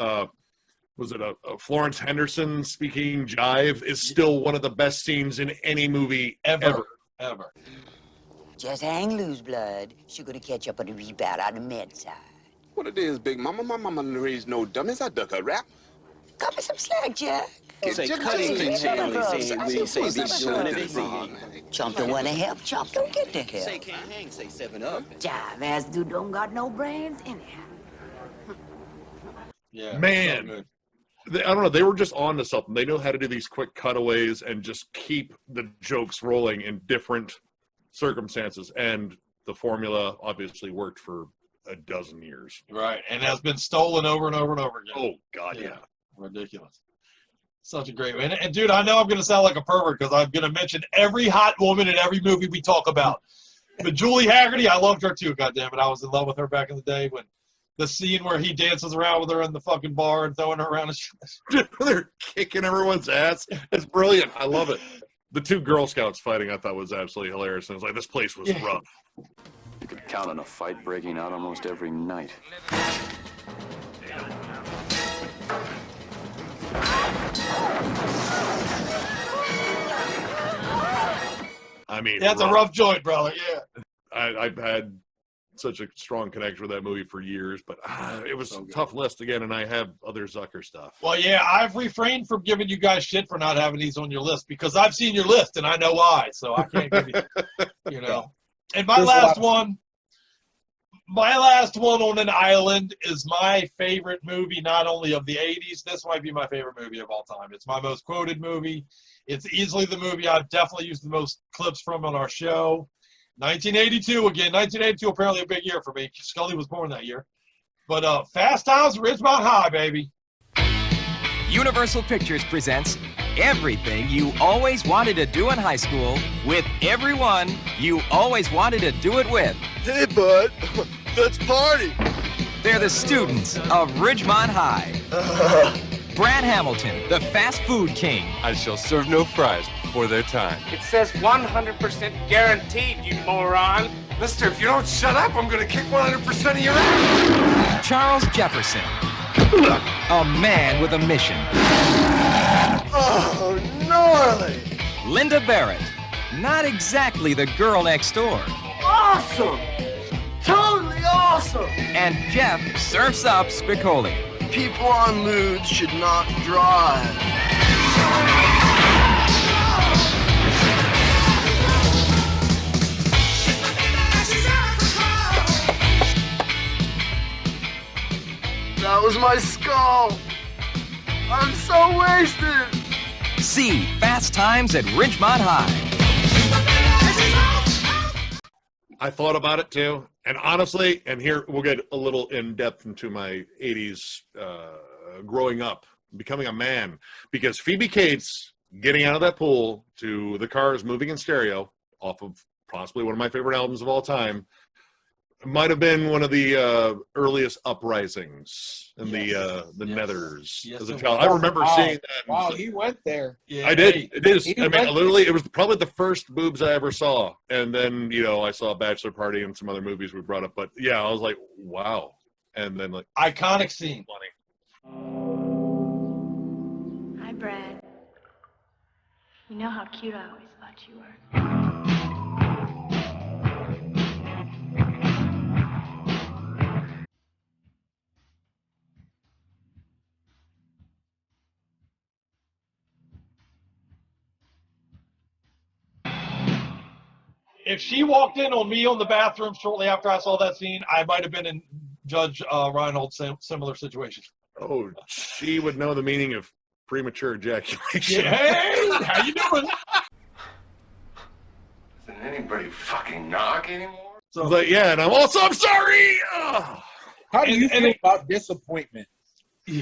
Speaker 8: Was it a Florence Henderson speaking jive is still one of the best scenes in any movie ever.
Speaker 23: Just hang loose, blood. She's gonna catch up on the rebound on the med side.
Speaker 24: What it is, Big Mama? My mama didn't raise no dummies. I duck a rap.
Speaker 23: Cut me some slack, Jack.
Speaker 24: Say cutting things
Speaker 23: Chump don't want to help. Chump don't get the help.
Speaker 24: Say can't hang. Say 7 Up.
Speaker 23: Jive ass dude don't got no brains anyhow.
Speaker 11: Yeah,
Speaker 8: man. I don't know. They were just on to something. They know how to do these quick cutaways and just keep the jokes rolling in different circumstances. And the formula obviously worked for a dozen years.
Speaker 11: Right, and has been stolen over and over and over again.
Speaker 8: Oh God, yeah.
Speaker 11: Ridiculous. Such a great one. And dude, I know I'm going to sound like a pervert because I'm going to mention every hot woman in every movie we talk about. But Julie Haggerty, I loved her too. Goddammit, I was in love with her back in the day when the scene where he dances around with her in the fucking bar and throwing her around.
Speaker 8: They're kicking everyone's ass. It's brilliant. I love it. The two Girl Scouts fighting I thought was absolutely hilarious. And it was like, this place was rough.
Speaker 25: You could count on a fight breaking out almost every night.
Speaker 8: I mean,
Speaker 11: that's a rough joint, brother. Yeah.
Speaker 8: I've had such a strong connection with that movie for years, but it was a tough list again, and I have other Zucker stuff.
Speaker 11: Well, yeah, I've refrained from giving you guys shit for not having these on your list because I've seen your list and I know why, so I can't give you, you know. And my last one on an island is my favorite movie, not only of the 80s, this might be my favorite movie of all time. It's my most quoted movie. It's easily the movie I've definitely used the most clips from on our show. 1982 again. 1982 apparently a big year for me. Scully was born that year. But Fast Times at Ridgemont High, baby.
Speaker 2: Universal Pictures presents everything you always wanted to do in high school with everyone you always wanted to do it with.
Speaker 4: Hey, bud. Let's party.
Speaker 2: They're the students of Ridgemont High. Brad Hamilton, the fast food king.
Speaker 15: I shall serve no fries before their time.
Speaker 17: It says 100% guaranteed, you moron.
Speaker 4: Mister, if you don't shut up, I'm gonna kick 100% of your ass.
Speaker 2: Charles Jefferson, a man with a mission.
Speaker 4: Oh, gnarly.
Speaker 2: Linda Barrett, not exactly the girl next door.
Speaker 4: Awesome. Totally awesome.
Speaker 2: And Jeff surfs up Spicoli.
Speaker 4: People on lewds should not drive. That was my skull. I'm so wasted.
Speaker 2: See Fast Times at Ridgemont High.
Speaker 8: I thought about it too, and honestly, and here we'll get a little in depth into my 80s growing up, becoming a man, because Phoebe Cates getting out of that pool to the Cars moving in stereo off of possibly one of my favorite albums of all time might have been one of the earliest uprisings in the Nethers as a child. I remember seeing that.
Speaker 16: Wow, he went there.
Speaker 8: Yeah, I did. It is. I mean, literally, it was probably the first boobs I ever saw. And then, you know, I saw Bachelor Party and some other movies we brought up. But yeah, I was like, wow. And then like
Speaker 11: iconic scene.
Speaker 18: Hi, Brad. You know how cute I always thought you were.
Speaker 11: If she walked in on me on the bathroom shortly after I saw that scene, I might have been in Judge Reinhold's similar situation.
Speaker 8: Oh, she would know the meaning of premature ejaculation.
Speaker 11: Yeah, hey, how you doing?
Speaker 19: Doesn't anybody fucking knock anymore?
Speaker 8: So, but yeah, and I'm sorry. Ugh.
Speaker 16: How do you feel about disappointment?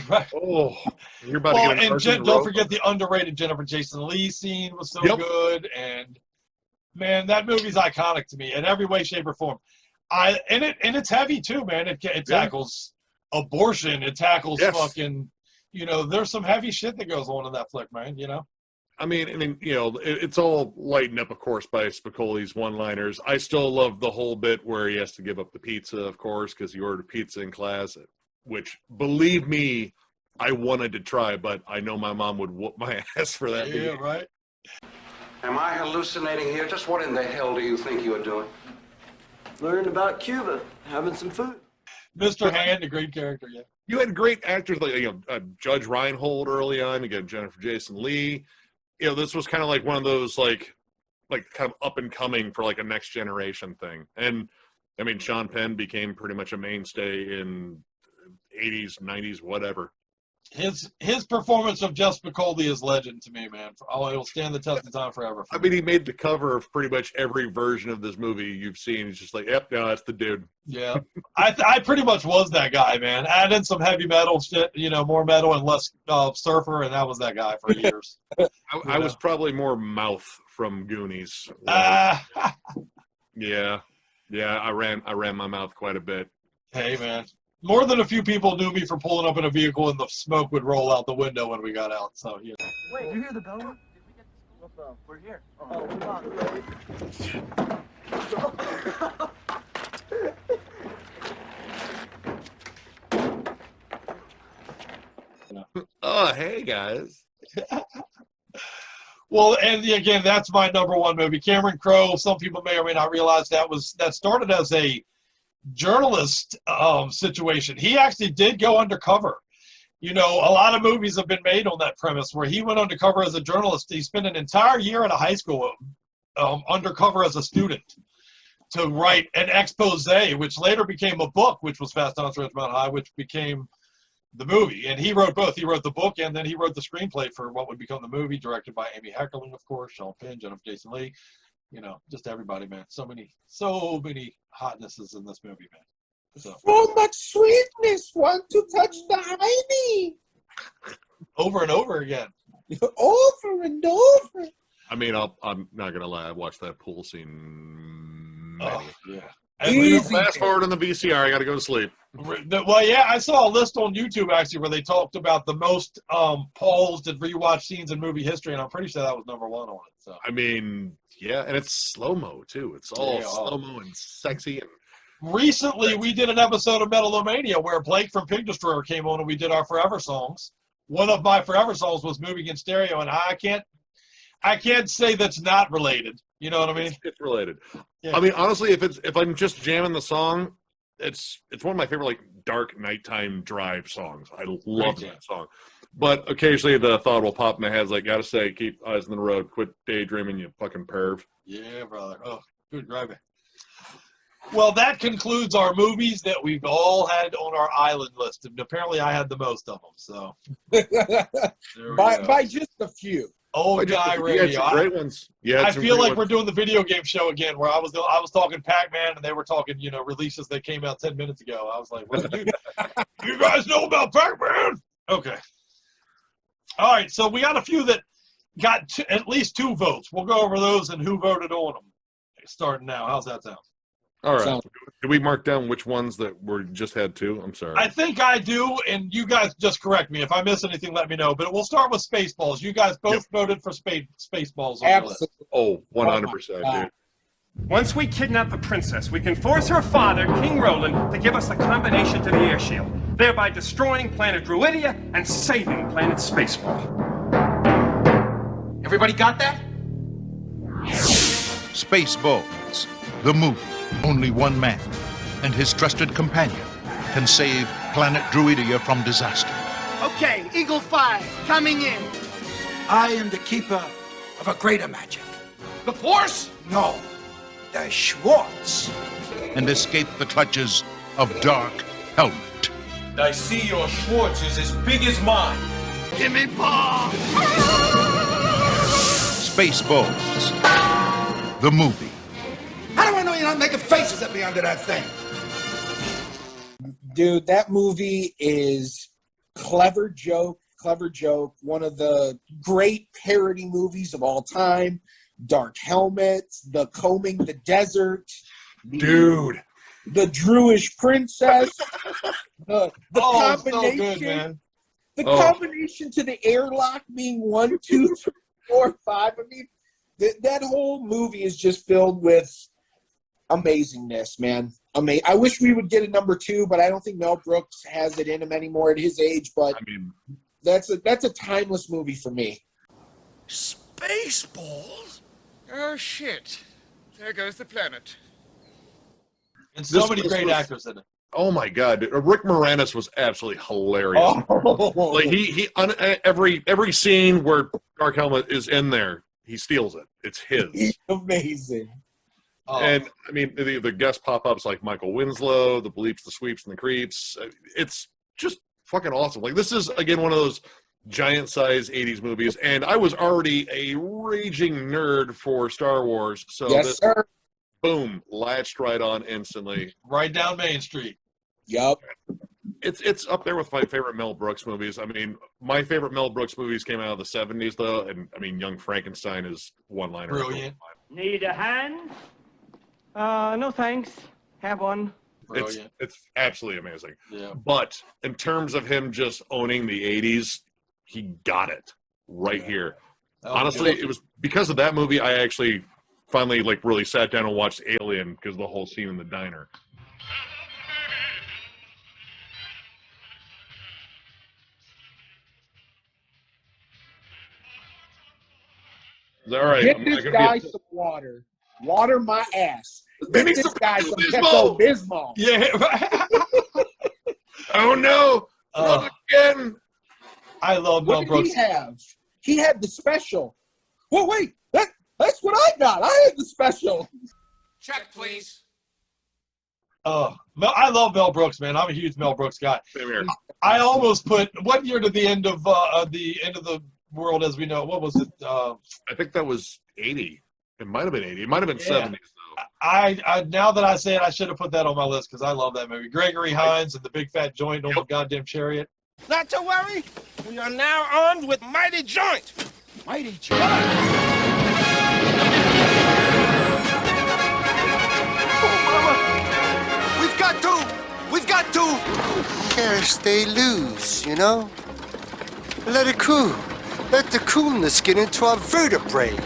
Speaker 11: Right.
Speaker 8: Oh, you're about to get an
Speaker 11: and don't forget the underrated Jennifer Jason Leigh scene was so good, and man, that movie's iconic to me in every way, shape, or form. And it's heavy too, man. It tackles abortion. It tackles fucking, you know, there's some heavy shit that goes on in that flick, man. You know.
Speaker 8: I mean, you know, it's all lightened up, of course, by Spicoli's one-liners. I still love the whole bit where he has to give up the pizza, of course, because he ordered pizza in class, which, believe me, I wanted to try, but I know my mom would whoop my ass for that.
Speaker 11: Yeah, right.
Speaker 22: Am I hallucinating here? Just what in the hell do you think you're doing?
Speaker 4: Learning about Cuba, having some food.
Speaker 11: Mr. Hand, a great character, yeah.
Speaker 8: You had great actors like, you know, Judge Reinhold early on. Again, Jennifer Jason Leigh. You know, this was kind of like one of those like kind of up and coming for like a next generation thing. And I mean, Sean Penn became pretty much a mainstay in 80s, 90s, whatever.
Speaker 11: His performance of Jeff Spicoli is legend to me, man. It'll stand the test of time forever.
Speaker 8: I mean, he made the cover of pretty much every version of this movie you've seen. He's just like, yep, no, that's the dude.
Speaker 11: Yeah, I pretty much was that guy, man. Add in some heavy metal shit, you know, more metal and less surfer, and that was that guy for years.
Speaker 8: I was probably more Mouth from Goonies. Yeah, I ran my mouth quite a bit.
Speaker 11: Hey, man. More than a few people knew me for pulling up in a vehicle and the smoke would roll out the window when we got out. So, you know.
Speaker 4: Wait, did you hear the bell? Did we get the... We're here. Oh, we're not
Speaker 8: Oh, hey, guys.
Speaker 11: Well, and again, that's my number one movie. Cameron Crowe, some people may or may not realize that started as a journalist situation. He actually did go undercover. You know, a lot of movies have been made on that premise where he went undercover as a journalist. He spent an entire year at a high school undercover as a student to write an expose, which later became a book, which was Fast Times at Ridgemont High, which became the movie. And he wrote both. He wrote the book, and then he wrote the screenplay for what would become the movie, directed by Amy Heckerling, of course, Sean Penn, Jennifer Jason Leigh. You know, just everybody, man. So many hotnesses in this movie, man. So
Speaker 16: much sweetness. Want to touch the honey?
Speaker 11: Over and over again.
Speaker 16: Over and over.
Speaker 8: I mean, I'm not gonna lie. I watched that pool scene.
Speaker 11: Oh, yeah.
Speaker 8: Fast forward on the VCR. I got to go to sleep.
Speaker 11: Well, yeah, I saw a list on YouTube actually where they talked about the most paused and rewatched scenes in movie history, and I'm pretty sure that was number one on it. So
Speaker 8: I mean, yeah, and it's slow mo too. It's all slow mo and sexy. And
Speaker 11: recently, we did an episode of Metal-O-Mania where Blake from Pig Destroyer came on, and we did our Forever songs. One of my Forever songs was Moving in Stereo, and I can't say that's not related. You know what I mean?
Speaker 8: It's related.
Speaker 11: Yeah.
Speaker 8: I mean, honestly, if I'm just jamming the song, it's one of my favorite like dark nighttime drive songs. I love that song. But occasionally the thought will pop in my head, it's like, gotta say, keep eyes on the road, quit daydreaming, you fucking perv.
Speaker 11: Yeah, brother. Oh, good driving. Well, that concludes our movies that we've all had on our island list, and apparently I had the most of them. So
Speaker 16: by just a few.
Speaker 11: Old guy radio.
Speaker 8: Great ones. Yeah,
Speaker 11: I feel like we're doing the video game show again, where I was talking Pac-Man and they were talking, you know, releases that came out 10 minutes ago. I was like, what do you guys know about Pac-Man? Okay. All right, so we got a few that got at least 2 votes. We'll go over those and who voted on them. Starting now. How's that sound?
Speaker 8: All right. Did we mark down which ones that were just had 2? I'm sorry.
Speaker 11: I think I do, and you guys just correct me. If I miss anything, let me know. But we'll start with Spaceballs. You guys both voted for Spaceballs.
Speaker 16: Absolutely.
Speaker 8: Oh, 100%, dude.
Speaker 3: Once we kidnap the princess, we can force her father, King Roland, to give us the combination to the air shield, thereby destroying planet Druidia and saving planet Spaceball.
Speaker 5: Everybody got that?
Speaker 6: Spaceballs, the movie. Only one man and his trusted companion can save planet Druidia from disaster.
Speaker 5: Okay, Eagle 5, coming in.
Speaker 7: I am the keeper of a greater magic.
Speaker 5: The Force?
Speaker 7: No, the Schwartz.
Speaker 6: And escape the clutches of Dark Helmet.
Speaker 5: I see your Schwartz is as big as mine. Give me paw!
Speaker 6: Spaceballs, the movie.
Speaker 7: How do I know you're not making faces at me under that thing?
Speaker 16: Dude, that movie is clever joke. One of the great parody movies of all time. Dark Helmets, the Combing the Desert.
Speaker 8: Dude.
Speaker 16: The Druish Princess. The combination.
Speaker 11: So good, man.
Speaker 16: The combination to the airlock being 1, 2, 3, 4, 5. I mean, that whole movie is just filled with amazingness, man. I wish we would get a number 2, but I don't think Mel Brooks has it in him anymore at his age. But I mean, that's a timeless movie for me.
Speaker 5: Spaceballs? Oh, shit. There goes the planet.
Speaker 11: And so many great actors in it.
Speaker 8: Oh my God, dude. Rick Moranis was absolutely hilarious. Like he on every scene where Dark Helmet is in there, he steals it. It's his.
Speaker 16: He's amazing.
Speaker 8: And I mean, the guest pop-ups like Michael Winslow, the bleeps, the sweeps, and the creeps. It's just fucking awesome. Like, this is again one of those giant-size '80s movies, and I was already a raging nerd for Star Wars, so
Speaker 16: yes, sir.
Speaker 8: Boom, latched right on instantly.
Speaker 11: Right down Main Street.
Speaker 16: Yep.
Speaker 8: It's up there with my favorite Mel Brooks movies. I mean, my favorite Mel Brooks movies came out of the '70s, though, and I mean, Young Frankenstein is one-liner.
Speaker 11: Brilliant.
Speaker 17: Need a hand? No thanks. Have one.
Speaker 8: It's absolutely amazing.
Speaker 11: Yeah.
Speaker 8: But in terms of him just owning the '80s, he got it right here. Honestly, it was because of that movie I actually finally really sat down and watched Alien, because of the whole scene in the diner. All right.
Speaker 16: Get this guy some water. Water my ass. Get this guy some Pepto-Bismol.
Speaker 11: Yeah.
Speaker 8: Oh no! Not again.
Speaker 11: I love Mel Brooks.
Speaker 16: What did he have? He had the special. Well, wait. That's what I got. I had the special.
Speaker 22: Check, please.
Speaker 11: I love Mel Brooks, man. I'm a huge Mel Brooks guy.
Speaker 8: Same here.
Speaker 11: I almost put what year did the end of the world as we know? What was it?
Speaker 8: I think that was 80. It might have been 80. It might have been 70s though.
Speaker 11: I now that I say it, I should have put that on my list because I love that movie. Gregory Hines and the big fat joint on the goddamn chariot.
Speaker 1: Not to worry. We are now armed with Mighty Joint.
Speaker 7: Mighty Joint.
Speaker 10: We've got to. Gotta stay loose, you know? Let it cool. Let the coolness get into our vertebrae.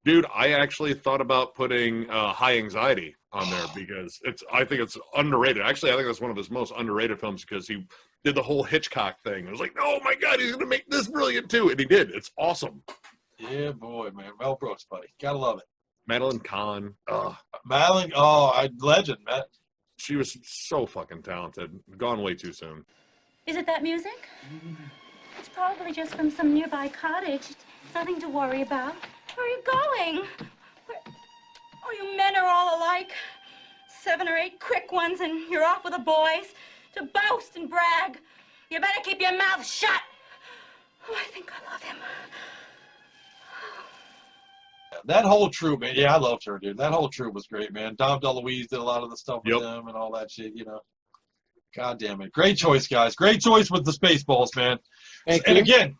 Speaker 8: Dude, I actually thought about putting High Anxiety on there because I think it's underrated. Actually, I think that's one of his most underrated films because he did the whole Hitchcock thing. I was like, oh my God, he's going to make this brilliant too. And he did. It's awesome.
Speaker 11: Yeah, boy, man. Mel Brooks, buddy. Gotta love it.
Speaker 8: Madeline Kahn.
Speaker 11: Legend, man.
Speaker 8: She was so fucking talented. Gone way too soon.
Speaker 18: Is it that music? It's probably just from some nearby cottage. It's nothing to worry about. Where are you going? Oh, you men are all alike. 7 or 8 quick ones and you're off with the boys to boast and brag. You better keep your mouth shut. Oh, I think I love him.
Speaker 11: That whole troop, man. Yeah, I loved her, dude. That whole troop was great, man. Dom DeLuise did a lot of the stuff with them and all that shit, you know. God damn it. Great choice, guys. Great choice with the Spaceballs, man. And again,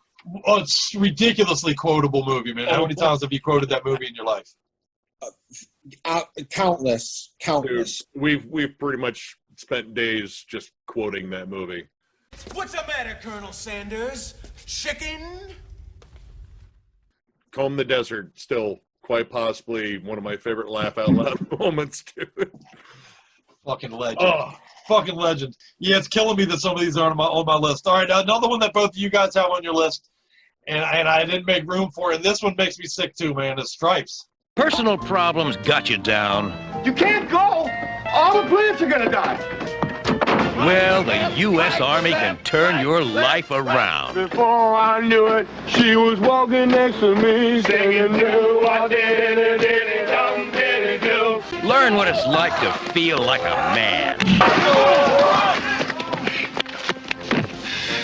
Speaker 11: it's ridiculously quotable movie, man. How many times have you quoted that movie in your life?
Speaker 16: Countless.
Speaker 8: Dude, we've pretty much spent days just quoting that movie.
Speaker 1: What's the matter, Colonel Sanders? Chicken?
Speaker 8: Comb the Desert, still quite possibly one of my favorite laugh out loud moments, dude.
Speaker 11: Fucking legend. Fucking legend. Yeah, it's killing me that some of these aren't on my list. All right, another one that both of you guys have on your list, and I didn't make room for, and this one makes me sick too, man, is Stripes.
Speaker 12: Personal problems got you down.
Speaker 1: You can't go! All the plants are gonna die!
Speaker 12: Well, the U.S. Army can turn your life around.
Speaker 1: Before I knew it, she was walking next to me, singing, do I did it, dum did it, do.
Speaker 12: Learn what it's like to feel like a man.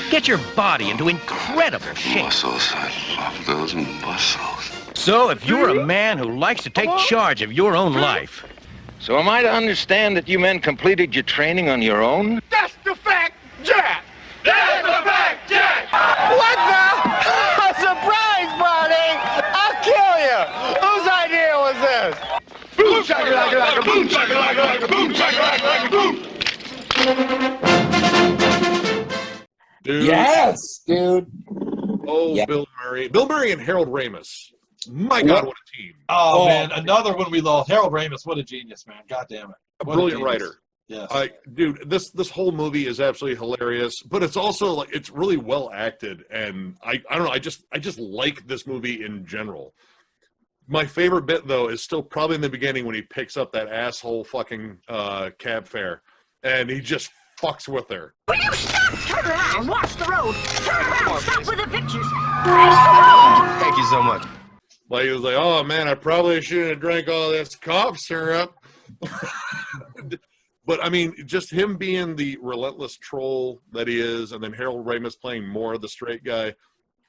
Speaker 12: Get your body into incredible shape.
Speaker 13: Muscles, I love those muscles.
Speaker 12: So if you're a man who likes to take charge of your own life.
Speaker 14: So am I to understand that you men completed your training on your own?
Speaker 1: That's the fact, Jack! That's the fact, Jack! What the? A surprise party! I'll kill you! Whose idea was this? Boom shakalaka, boom shakalaka, boom shakalaka, boom!
Speaker 8: Dude.
Speaker 16: Yes, dude.
Speaker 8: Oh, yeah. Bill Murray and Harold Ramis. My God, what a team.
Speaker 11: Oh, man, another one we lost. Harold Ramis, what a genius, man. God damn it.
Speaker 8: A brilliant writer.
Speaker 11: Yes.
Speaker 8: Dude, this whole movie is absolutely hilarious, but it's also like it's really well acted, and I don't know, I just like this movie in general. My favorite bit though is still probably in the beginning when he picks up that asshole fucking cab fare, and he just fucks with her.
Speaker 26: Will you stop? Turn around, watch the road. Turn around, stop with the pictures. Face the road.
Speaker 8: Thank you so much. Like he was like, oh man, I probably shouldn't have drank all this cough syrup. But I mean, just him being the relentless troll that he is, and then Harold Ramis playing more of the straight guy,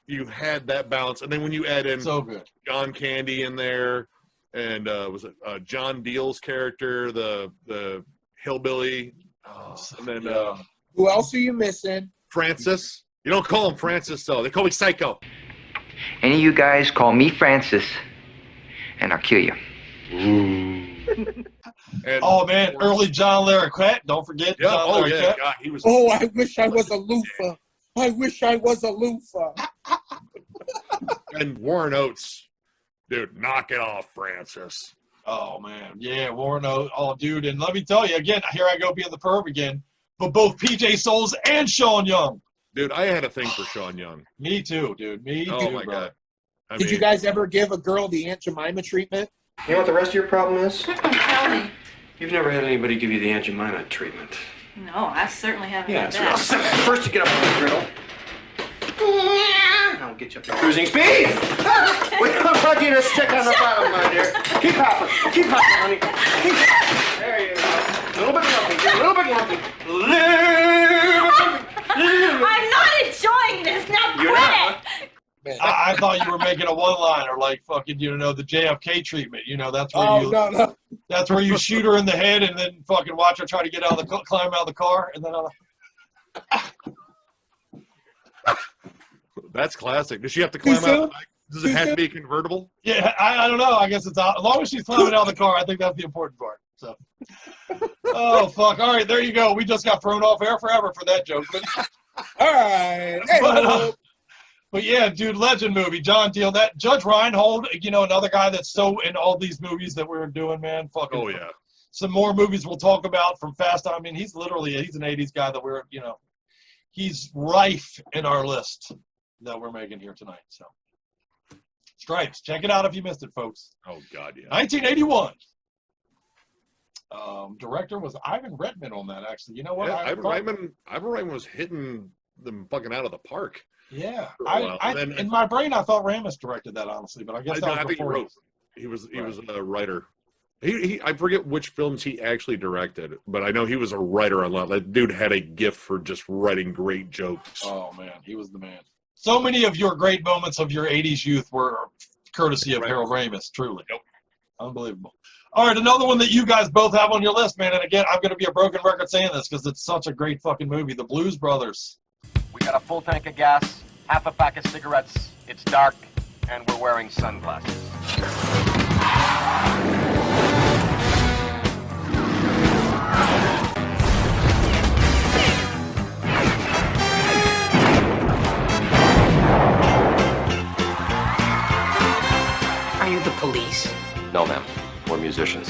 Speaker 8: you had that balance. And then when you add in
Speaker 11: so good
Speaker 8: John Candy in there, and was it John Deal's character, the hillbilly, and then
Speaker 16: who else are you missing?
Speaker 8: Francis. You don't call him Francis though; they call me Psycho.
Speaker 27: Any of you guys call me Francis, and I'll kill you.
Speaker 11: Oh man, early John Larroquette. Don't forget.
Speaker 8: Yeah.
Speaker 11: John
Speaker 8: Oh
Speaker 11: Larroquette.
Speaker 8: yeah. God, he was.
Speaker 16: Oh, I wish I was a loofah. I wish I was a loofah.
Speaker 8: And Warren Oates, dude, knock it off, Francis.
Speaker 11: Oh man, yeah, Warren Oates. Oh, dude, and let me tell you again. Here I go being the perv again. But both PJ Souls and Sean Young.
Speaker 8: Dude, I had a thing for Sean Young.
Speaker 11: Me too, dude. Me too.
Speaker 8: Oh my God.
Speaker 16: Did you guys ever give a girl the Aunt Jemima treatment?
Speaker 9: You know what the rest of your problem is?
Speaker 26: Tell me.
Speaker 9: You've never had anybody give you the Aunt Jemima treatment.
Speaker 26: No, I certainly haven't
Speaker 9: Yeah,
Speaker 26: had
Speaker 9: it's real
Speaker 26: that.
Speaker 9: simple. First you get up on the griddle. I'll get you up to cruising speed. We don't want you to stick on the bottom, my dear. Keep hopping. Keep hopping, honey. There you go. A little bit lumpy. A little bit lumpy.
Speaker 26: I'm not enjoying this. Now quit
Speaker 9: You're not.
Speaker 26: it.
Speaker 11: I thought you were making a one-liner like fucking, you know, the JFK treatment. You know, that's where
Speaker 16: no.
Speaker 11: That's where you shoot her in the head and then fucking watch her try to get out of the climb out of the car and then.
Speaker 8: That's classic. Does she have to climb out? Does it have to be convertible?
Speaker 11: Yeah, I don't know. I guess it's out. As long as she's climbing out of the car, I think that's the important part. So. Oh fuck! All right, there you go. We just got thrown off air forever for that joke. But,
Speaker 16: all right. Hey,
Speaker 11: but yeah, dude, legend movie. John Deal. That Judge Reinhold, you know, another guy that's so in all these movies that we're doing, man. Fucking.
Speaker 8: Oh yeah.
Speaker 11: Some more movies we'll talk about from Fast. I mean, he's an '80s guy that we're, you know, he's rife in our list that we're making here tonight. So, Stripes. Check it out if you missed it, folks.
Speaker 8: Oh God, yeah.
Speaker 11: 1981. Director was Ivan Reitman on that. Actually, you know what?
Speaker 8: Yeah, Ivan Reitman was hitting them fucking out of the park.
Speaker 11: Yeah, in my brain I thought Ramis directed that, honestly, but I guess that was before.
Speaker 8: He was a writer. I forget which films he actually directed, but I know he was a writer a lot. That dude had a gift for just writing great jokes.
Speaker 11: Oh man, he was the man. So many of your great moments of your '80s youth were courtesy of Harold Ramis. Truly, unbelievable. All right, another one that you guys both have on your list, man. And again, I'm going to be a broken record saying this because it's such a great fucking movie. The Blues Brothers.
Speaker 2: We got a full tank of gas, half a pack of cigarettes, it's dark, and we're wearing sunglasses.
Speaker 15: Are you the police?
Speaker 2: No, ma'am. We're musicians.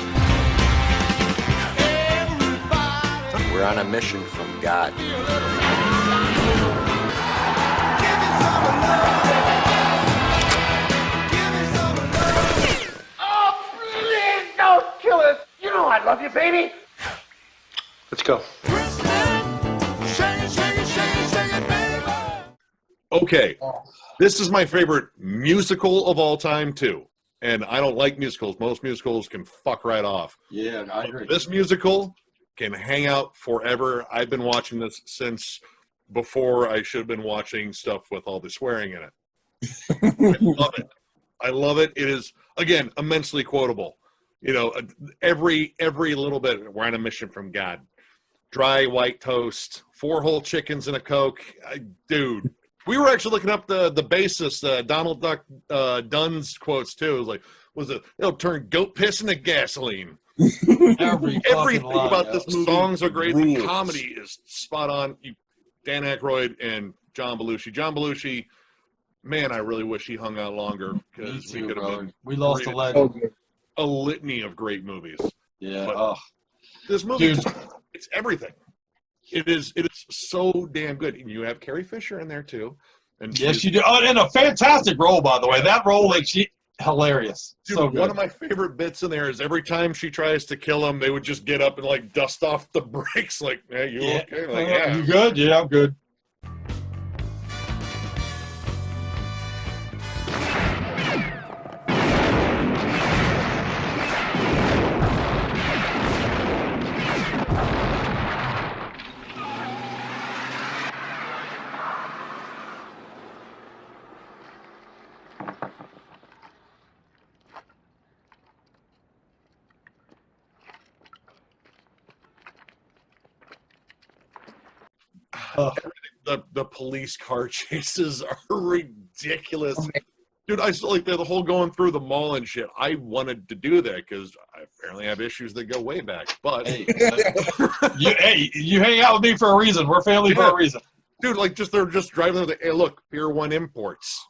Speaker 2: We're on a mission from God.
Speaker 1: Oh, please don't kill us. You know I love you, baby.
Speaker 9: Let's go.
Speaker 8: Okay, this is my favorite musical of all time, too. And I don't like musicals. Most musicals can fuck right off.
Speaker 11: Yeah, I agree.
Speaker 8: This musical can hang out forever. I've been watching this since before I should have been watching stuff with all the swearing in it. I love it. I love it. It is, again, immensely quotable. You know, every little bit. We're on a mission from God. Dry white toast, 4 whole chickens and a Coke. Dude. We were actually looking up the bassist, Donald Duck Dunn's quotes, too. It was like, it'll turn goat piss into gasoline. Everything about this movie. Songs are great. The comedy is spot on. Dan Aykroyd and John Belushi. John Belushi, man, I really wish he hung out longer because we could have been.
Speaker 11: We lost a legend.
Speaker 8: A litany of great movies.
Speaker 11: Yeah.
Speaker 8: But this movie, it's everything. It is so damn good. And you have Carrie Fisher in there too. And
Speaker 11: yes, you do. Oh, and a fantastic role, by the way. That role, like, hilarious.
Speaker 8: Dude,
Speaker 11: so good.
Speaker 8: One of my favorite bits in there is every time she tries to kill him, they would just get up and like dust off the brakes. Like, hey, you okay? Like, yeah.
Speaker 11: You good? Yeah, I'm good.
Speaker 8: The police car chases are ridiculous. Dude, I saw like the whole going through the mall and shit. I wanted to do that because I apparently have issues that go way back. But
Speaker 11: you hang out with me for a reason. We're family for a reason.
Speaker 8: Dude, like they're just driving there. Hey, look, Pier 1 Imports.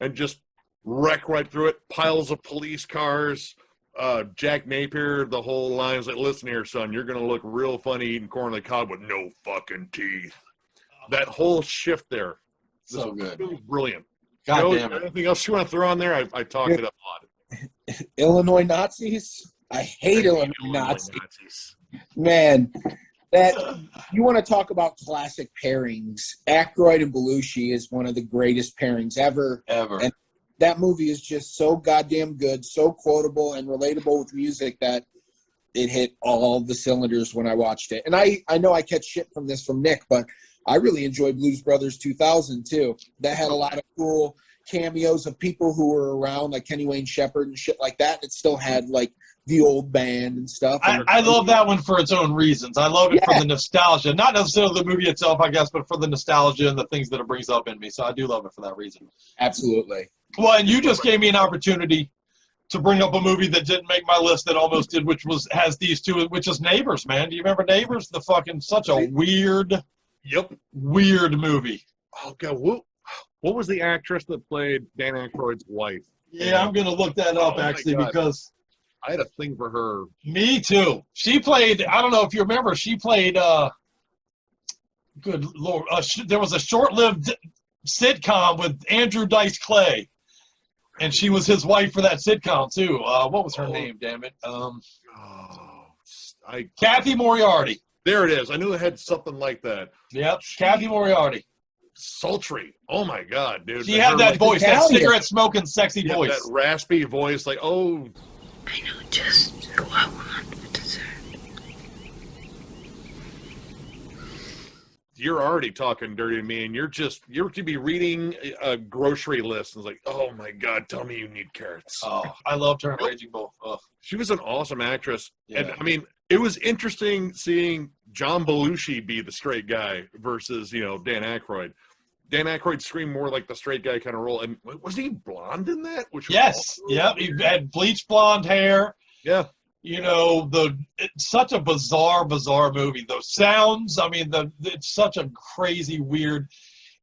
Speaker 8: And just wreck right through it. Piles of police cars. Jack Napier, the whole line is like, listen here, son, you're going to look real funny eating corn on the cob with no fucking teeth. That whole shift there.
Speaker 11: So good.
Speaker 8: Brilliant.
Speaker 11: God damn it.
Speaker 8: Anything else you want to throw on there? I talked it up a lot.
Speaker 16: Illinois Nazis. I hate Illinois Nazis. Man, that you want to talk about classic pairings. Aykroyd and Belushi is one of the greatest pairings ever. And that movie is just so goddamn good, so quotable and relatable with music that it hit all the cylinders when I watched it. And I know I catch shit from this from Nick, but I really enjoyed Blues Brothers 2000 too. That had a lot of cool cameos of people who were around, like Kenny Wayne Shepherd and shit like that. And it still had like the old band and stuff.
Speaker 11: I love that one for its own reasons. I love it for the nostalgia, not necessarily the movie itself, I guess, but for the nostalgia and the things that it brings up in me. So I do love it for that reason.
Speaker 16: Absolutely.
Speaker 11: Well, and you just gave me an opportunity to bring up a movie that didn't make my list that almost did, which has these two, which is Neighbors, man. Do you remember Neighbors? The fucking such a weird movie.
Speaker 8: Oh god, what was the actress that played Dan Aykroyd's wife?
Speaker 11: Yeah, I'm gonna look that up actually because
Speaker 8: I had a thing for her.
Speaker 11: Me too. She played. I don't know if you remember. She played. Good Lord. There was a short-lived sitcom with Andrew Dice Clay, and she was his wife for that sitcom too. What was her name? Damn it. Kathy Moriarty.
Speaker 8: There it is. I knew it had something like that.
Speaker 11: Yep, Kathy Moriarty.
Speaker 8: Sultry. Oh my god, dude.
Speaker 11: She had that voice, that cigarette-smoking, sexy voice.
Speaker 8: That raspy voice, like, oh.
Speaker 26: I know just who I want for dessert.
Speaker 8: You're already talking dirty to me, and you're to be reading a grocery list, and it's like, oh my god, tell me you need carrots.
Speaker 11: Oh, I loved her in Raging Bull. Oh.
Speaker 8: She was an awesome actress.
Speaker 11: Yeah.
Speaker 8: And I mean, it was interesting seeing John Belushi be the straight guy versus, Dan Aykroyd. Dan Aykroyd screamed more like the straight guy kind of role. And was he blonde in that?
Speaker 11: Yes. Yep. He had bleach blonde hair.
Speaker 8: Yeah.
Speaker 11: It's such a bizarre movie. The sounds, I mean, it's such a crazy, weird.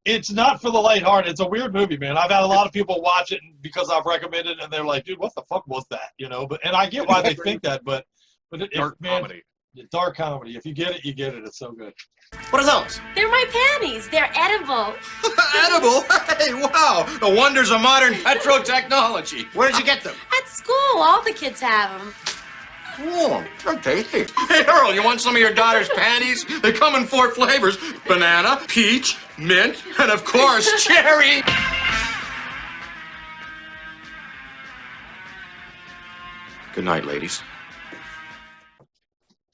Speaker 11: It's not for the lighthearted. It's a weird movie, man. I've had a lot of people watch it because I've recommended it, and they're like, dude, what the fuck was that? And I get why they think that, but
Speaker 8: dark comedy.
Speaker 11: Dark comedy. If you get it, you get it. It's so good.
Speaker 4: What are those?
Speaker 26: They're my panties. They're edible.
Speaker 4: Edible? Hey, wow. The wonders of modern petrotechnology. Where did you get them?
Speaker 26: At school, all the kids have them.
Speaker 4: Oh, they're tasty. Hey, Earl, you want some of your daughter's panties? They come in 4 flavors. Banana, peach, mint, and of course, cherry. Good night, ladies.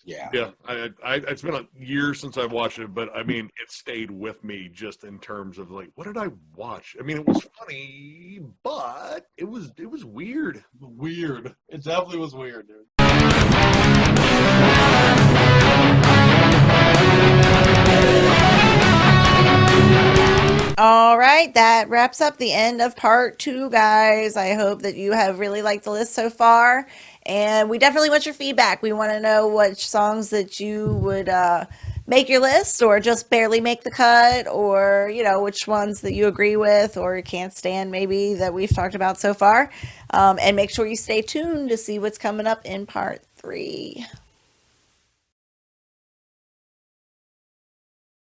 Speaker 16: Yeah.
Speaker 8: It's been a year since I've watched it, but I mean, it stayed with me just in terms of like, what did I watch? I mean, it was funny, but it was weird.
Speaker 11: Weird. It definitely was weird, dude.
Speaker 19: All right, that wraps up the end of part 2, guys. I hope that you have really liked the list so far, and we definitely want your feedback. We want to know which songs that you would make your list or just barely make the cut, or which ones that you agree with or can't stand maybe that we've talked about so far. And make sure you stay tuned to see what's coming up in part 3.